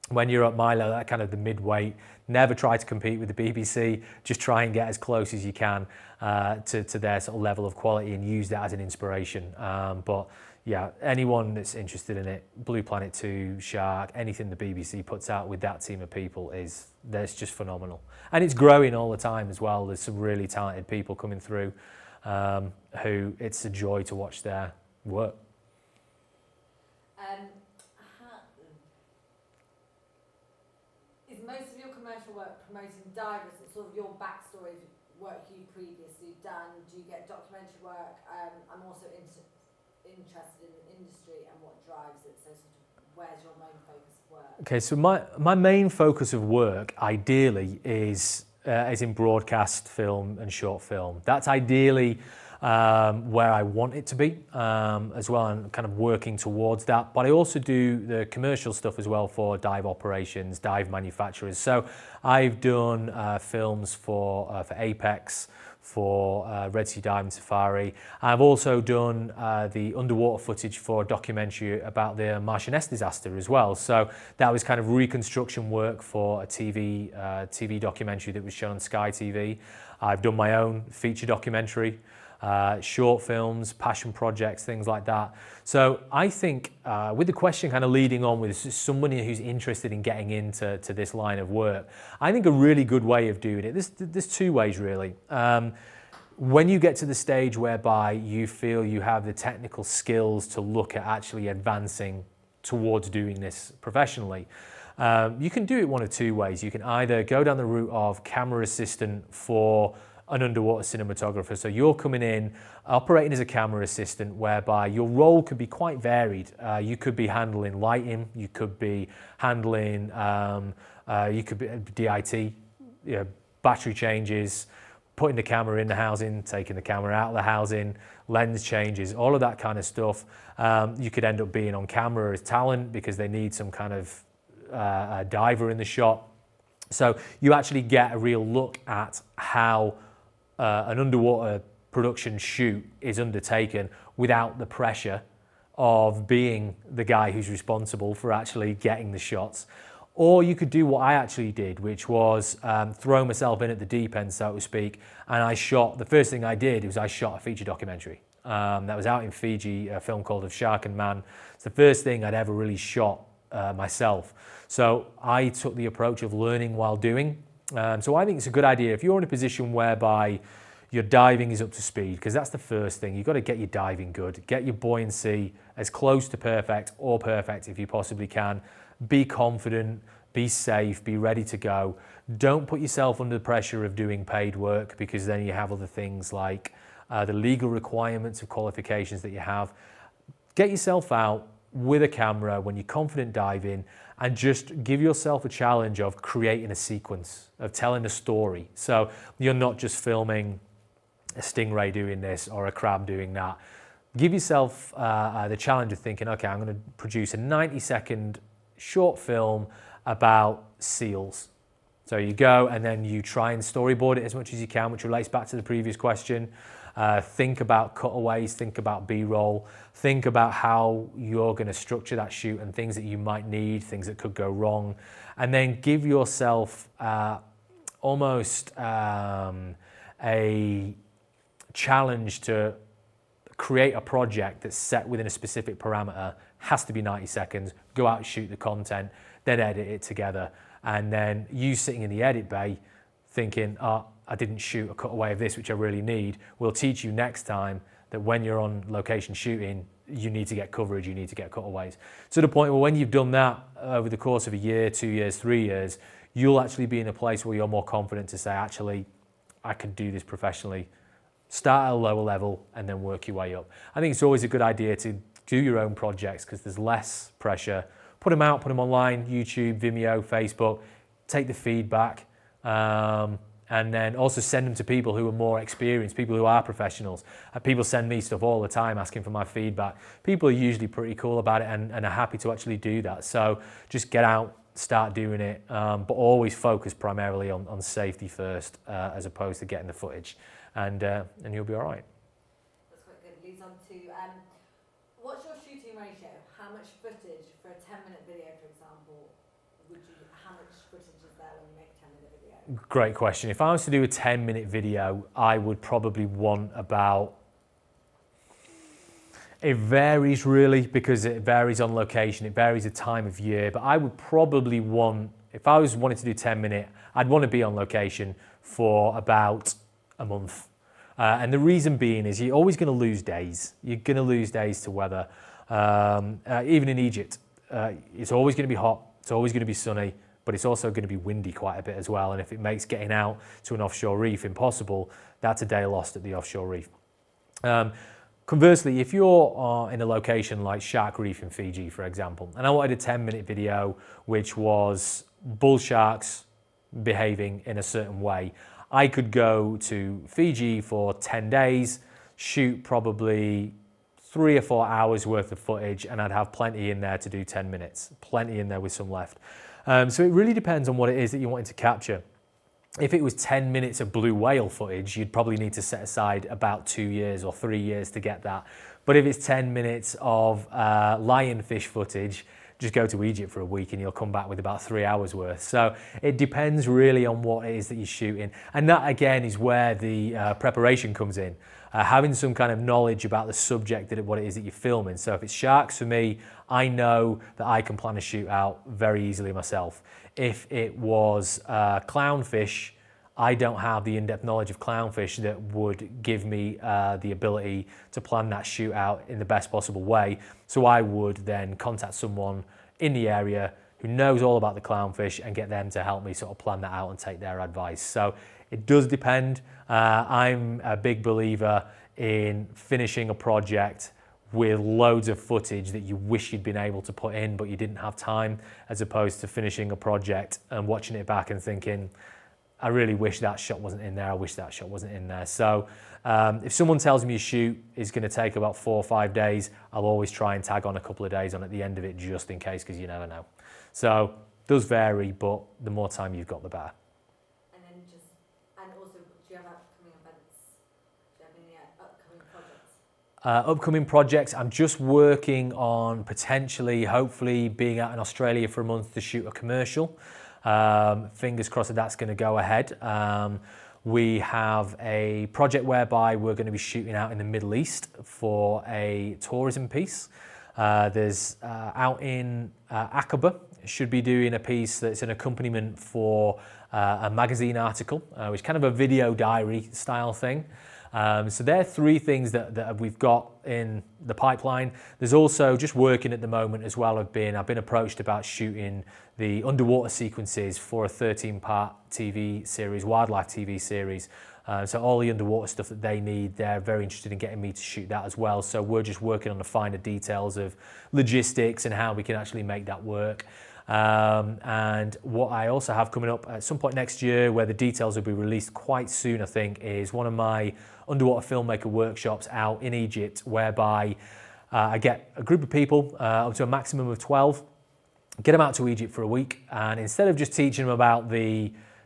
When you're at my level, that kind of the mid-weight, never try to compete with the BBC, just try and get as close as you can to their sort of level of quality and use that as an inspiration. But yeah, anyone that's interested in it, Blue Planet 2, Shark, anything the BBC puts out with that team of people that's just phenomenal. And it's growing all the time as well. There's some really talented people coming through who it's a joy to watch their work. Is most of your commercial work promoting divers, sort of your backstory of work you've previously done? Do you get documentary work? I'm also interested in the industry and what drives it, so sort of where's your main focus of work? Okay, so my main focus of work ideally is in broadcast film and short film. That's ideally where I want it to be as well, and kind of working towards that. But I also do the commercial stuff as well for dive operations, dive manufacturers. So I've done films for Apex, for Red Sea Dive and Safari. I've also done the underwater footage for a documentary about the Marcianess disaster as well. So that was kind of reconstruction work for a TV documentary that was shown on Sky TV. I've done my own feature documentary short films, passion projects, things like that. So I think with the question kind of leading on with somebody who's interested in getting into this line of work, I think a really good way of doing it, there's two ways really. When you get to the stage whereby you feel you have the technical skills to look at actually advancing towards doing this professionally, you can do it one of two ways. You can either go down the route of camera assistant for an underwater cinematographer. So you're coming in, operating as a camera assistant, whereby your role could be quite varied. You could be handling lighting, you could be handling, you could be DIT, you know, battery changes, putting the camera in the housing, taking the camera out of the housing, lens changes, all of that kind of stuff. You could end up being on camera as talent because they need some kind of diver in the shot. So you actually get a real look at how an underwater production shoot is undertaken without the pressure of being the guy who's responsible for actually getting the shots. Or you could do what I actually did, which was throw myself in at the deep end, so to speak, and I shot, the first thing I did was I shot a feature documentary. That was out in Fiji, a film called Of Shark and Man. It's the first thing I'd ever really shot myself. So I took the approach of learning while doing. So I think it's a good idea if you're in a position whereby your diving is up to speed, because that's the first thing. You've got to get your diving good, get your buoyancy as close to perfect or perfect if you possibly can. Be confident, be safe, be ready to go. Don't put yourself under the pressure of doing paid work, because then you have other things like the legal requirements of qualifications that you have. Get yourself out with a camera when you're confident diving and just give yourself a challenge of creating a sequence, of telling a story. So you're not just filming a stingray doing this or a crab doing that. Give yourself the challenge of thinking, okay, I'm going to produce a 90-second short film about seals. So you go and then you try and storyboard it as much as you can, which relates back to the previous question. Think about cutaways, think about B-roll, think about how you're going to structure that shoot and things that you might need, things that could go wrong, and then give yourself almost a challenge to create a project that's set within a specific parameter, has to be 90 seconds, go out and shoot the content, then edit it together. And then you sitting in the edit bay thinking, oh, I didn't shoot a cutaway of this, which I really need. We'll teach you next time that when you're on location shooting, you need to get coverage, you need to get cutaways. To the point where when you've done that over the course of a year, 2 years, 3 years, you'll actually be in a place where you're more confident to say, actually, I could do this professionally. Start at a lower level and then work your way up. I think it's always a good idea to do your own projects because there's less pressure. Put them out, put them online, YouTube, Vimeo, Facebook, take the feedback, and then also send them to people who are more experienced, people who are professionals. People send me stuff all the time asking for my feedback. People are usually pretty cool about it and are happy to actually do that. So just get out, start doing it, but always focus primarily on safety first as opposed to getting the footage, and you'll be all right. That's quite good. Leads on to, what's your shooting ratio? How much footage for a 10-minute video, for example, how much footage is there when you make a 10-minute video? Great question. If I was to do a 10-minute video, I would probably want about, it varies really because it varies on location, it varies the time of year, but I would probably want, if I was wanting to do 10-minute, I'd want to be on location for about a month. And the reason being is you're always going to lose days. You're going to lose days to weather. Even in Egypt, it's always going to be hot, it's always going to be sunny, but it's also going to be windy quite a bit as well. And if it makes getting out to an offshore reef impossible, that's a day lost at the offshore reef. Conversely, if you're in a location like Shark Reef in Fiji, for example, and I wanted a 10-minute video which was bull sharks behaving in a certain way, I could go to Fiji for 10 days, shoot probably 3 or 4 hours worth of footage, and I'd have plenty in there to do 10 minutes, plenty in there with some left. So it really depends on what it is that you're wanting to capture. If it was 10 minutes of blue whale footage, you'd probably need to set aside about 2 years or 3 years to get that. But if it's 10 minutes of lionfish footage, just go to Egypt for a week and you'll come back with about 3 hours worth. So it depends really on what it is that you're shooting. And that again is where the preparation comes in. Having some kind of knowledge about the subject, what it is that you're filming. So if it's sharks for me, I know that I can plan a shoot out very easily myself. If it was clownfish, I don't have the in-depth knowledge of clownfish that would give me the ability to plan that shoot out in the best possible way. So I would then contact someone in the area who knows all about the clownfish and get them to help me sort of plan that out and take their advice. So it does depend. I'm a big believer in finishing a project with loads of footage that you wish you'd been able to put in but you didn't have time, as opposed to finishing a project and watching it back and thinking, I really wish that shot wasn't in there, I wish that shot wasn't in there. So if someone tells me a shoot is going to take about 4 or 5 days, I'll always try and tag on a couple of days on at the end of it just in case, because you never know. So it does vary, but the more time you've got, the better. And also, do you have upcoming events? Do you have any upcoming projects? Upcoming projects, I'm just working on potentially, hopefully, being out in Australia for a month to shoot a commercial. Fingers crossed that that's going to go ahead. We have a project whereby we're going to be shooting out in the Middle East for a tourism piece. There's out in Aqaba, should be doing a piece that's an accompaniment for a magazine article, which is kind of a video diary style thing. So there are 3 things that we've got in the pipeline. There's also just working at the moment as well. I've been approached about shooting the underwater sequences for a 13-part TV series, wildlife TV series. So all the underwater stuff that they need, they're very interested in getting me to shoot that as well. So we're just working on the finer details of logistics and how we can actually make that work. And what I also have coming up at some point next year, where the details will be released quite soon, I think, is one of my underwater filmmaker workshops out in Egypt, whereby I get a group of people, up to a maximum of 12, get them out to Egypt for a week, and instead of just teaching them about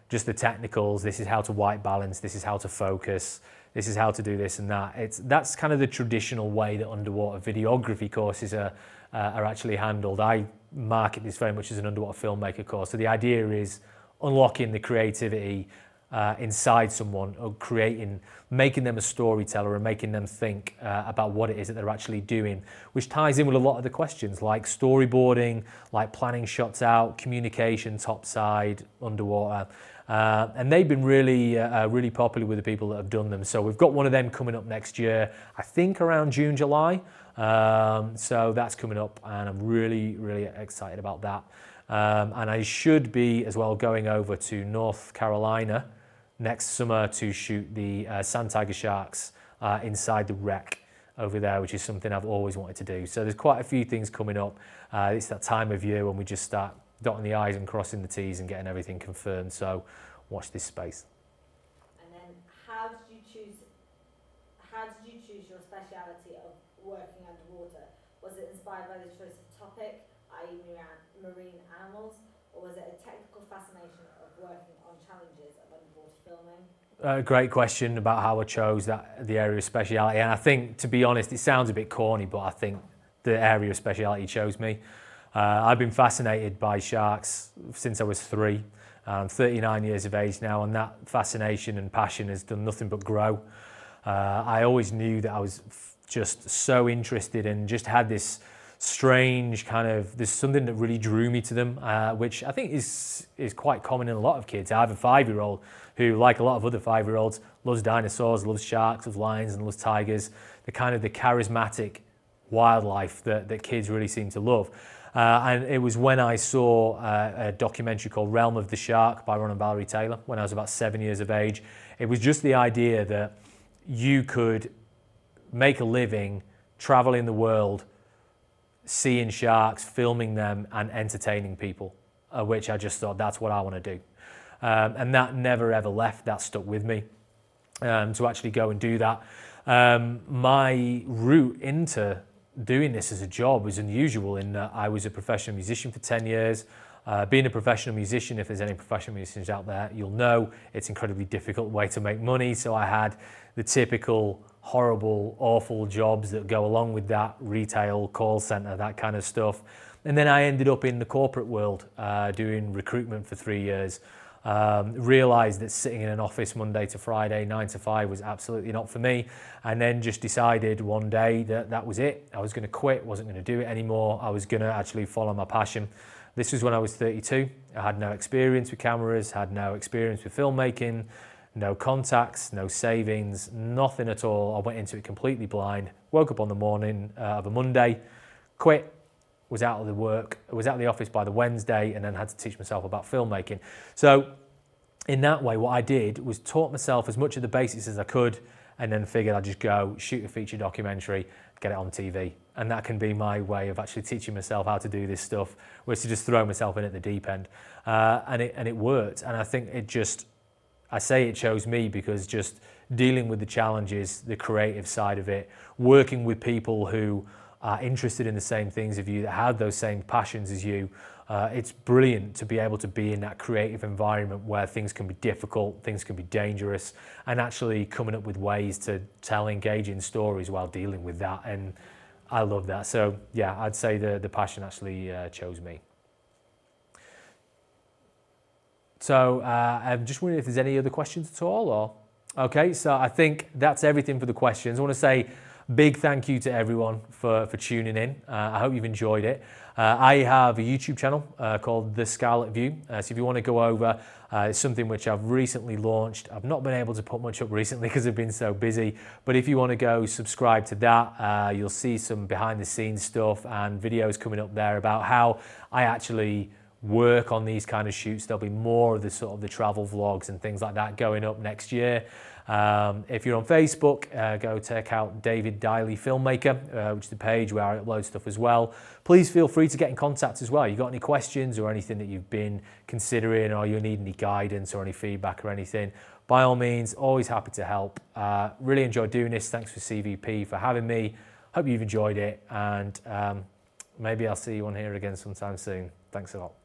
just the technicals, this is how to white balance, this is how to focus, this is how to do this and that. That's kind of the traditional way that underwater videography courses are actually handled. I market this very much as an underwater filmmaker course. So the idea is unlocking the creativity inside someone, or making them a storyteller and making them think about what it is that they're actually doing, which ties in with a lot of the questions like storyboarding, like planning shots out, communication, topside, underwater. And they've been really popular with the people that have done them. So we've got one of them coming up next year, I think around June, July. So that's coming up, and I'm really excited about that. And I should be as well going over to North Carolina next summer to shoot the sand tiger sharks inside the wreck over there, which is something I've always wanted to do. So there's quite a few things coming up. It's that time of year when we just start dotting the I's and crossing the T's and getting everything confirmed. So watch this space. And then how did you choose your speciality of working underwater? Was it inspired by the choice of topic, i.e. marine animals, or was it a technical fascination of working on challenges of underwater filming? Great question about how I chose the area of speciality. And I think, to be honest, it sounds a bit corny, but I think the area of speciality chose me. I've been fascinated by sharks since I was 3. I'm 39 years of age now, and that fascination and passion has done nothing but grow. I always knew that I was just so interested, and just had this strange there's something that really drew me to them, which I think is quite common in a lot of kids. I have a 5-year-old who, like a lot of other 5-year-olds, loves dinosaurs, loves sharks, loves lions, and loves tigers. The charismatic wildlife that kids really seem to love. And it was when I saw a documentary called Realm of the Shark by Ron and Valerie Taylor when I was about 7 years of age. It was just the idea that you could make a living traveling the world, seeing sharks, filming them, and entertaining people, which I just thought, that's what I want to do. And that never ever left. That stuck with me to actually go and do that. My route into doing this as a job was unusual in that I was a professional musician for 10 years. Being a professional musician, if there's any professional musicians out there, you'll know it's an incredibly difficult way to make money. So I had the typical horrible, awful jobs that go along with that, retail, call center, that kind of stuff. And then I ended up in the corporate world doing recruitment for 3 years. Realised that sitting in an office Monday to Friday, 9 to 5 was absolutely not for me. And then just decided one day that that was it. I was going to quit, wasn't going to do it anymore. I was going to actually follow my passion. This was when I was 32. I had no experience with cameras, had no experience with filmmaking, no contacts, no savings, nothing at all. I went into it completely blind, woke up on the morning of a Monday, quit, was out of the office by the Wednesday, and then had to teach myself about filmmaking. So in that way, what I did was taught myself as much of the basics as I could, and then figured I'd just go shoot a feature documentary, get it on TV. And that can be my way of actually teaching myself how to do this stuff, was to just throw myself in at the deep end. And it worked. And I think I say it chose me because just dealing with the challenges, the creative side of it, working with people who are interested in the same things as you, that have those same passions as you, it's brilliant to be able to be in that creative environment where things can be difficult, things can be dangerous, and actually coming up with ways to tell engaging stories while dealing with that. And I love that. So yeah, I'd say the passion actually chose me. So I'm just wondering if there's any other questions at all, or? Okay, so I think that's everything for the questions. I want to say big thank you to everyone for tuning in. I hope you've enjoyed it. I have a YouTube channel called The Scarlet View. So if you want to go over, it's something which I've recently launched. I've not been able to put much up recently because I've been so busy. But if you want to go subscribe to that, you'll see some behind the scenes stuff and videos coming up there about how I actually work on these kind of shoots. There'll be more of the sort of the travel vlogs and things like that going up next year. If you're on Facebook, go check out David Diley Filmmaker, which is the page where I upload stuff as well. Please feel free to get in contact as well. You got any questions or anything that you've been considering, or you need any guidance or any feedback or anything, by all means, always happy to help. Really enjoyed doing this. Thanks for CVP for having me. Hope you've enjoyed it, and maybe I'll see you on here again sometime soon. Thanks a lot.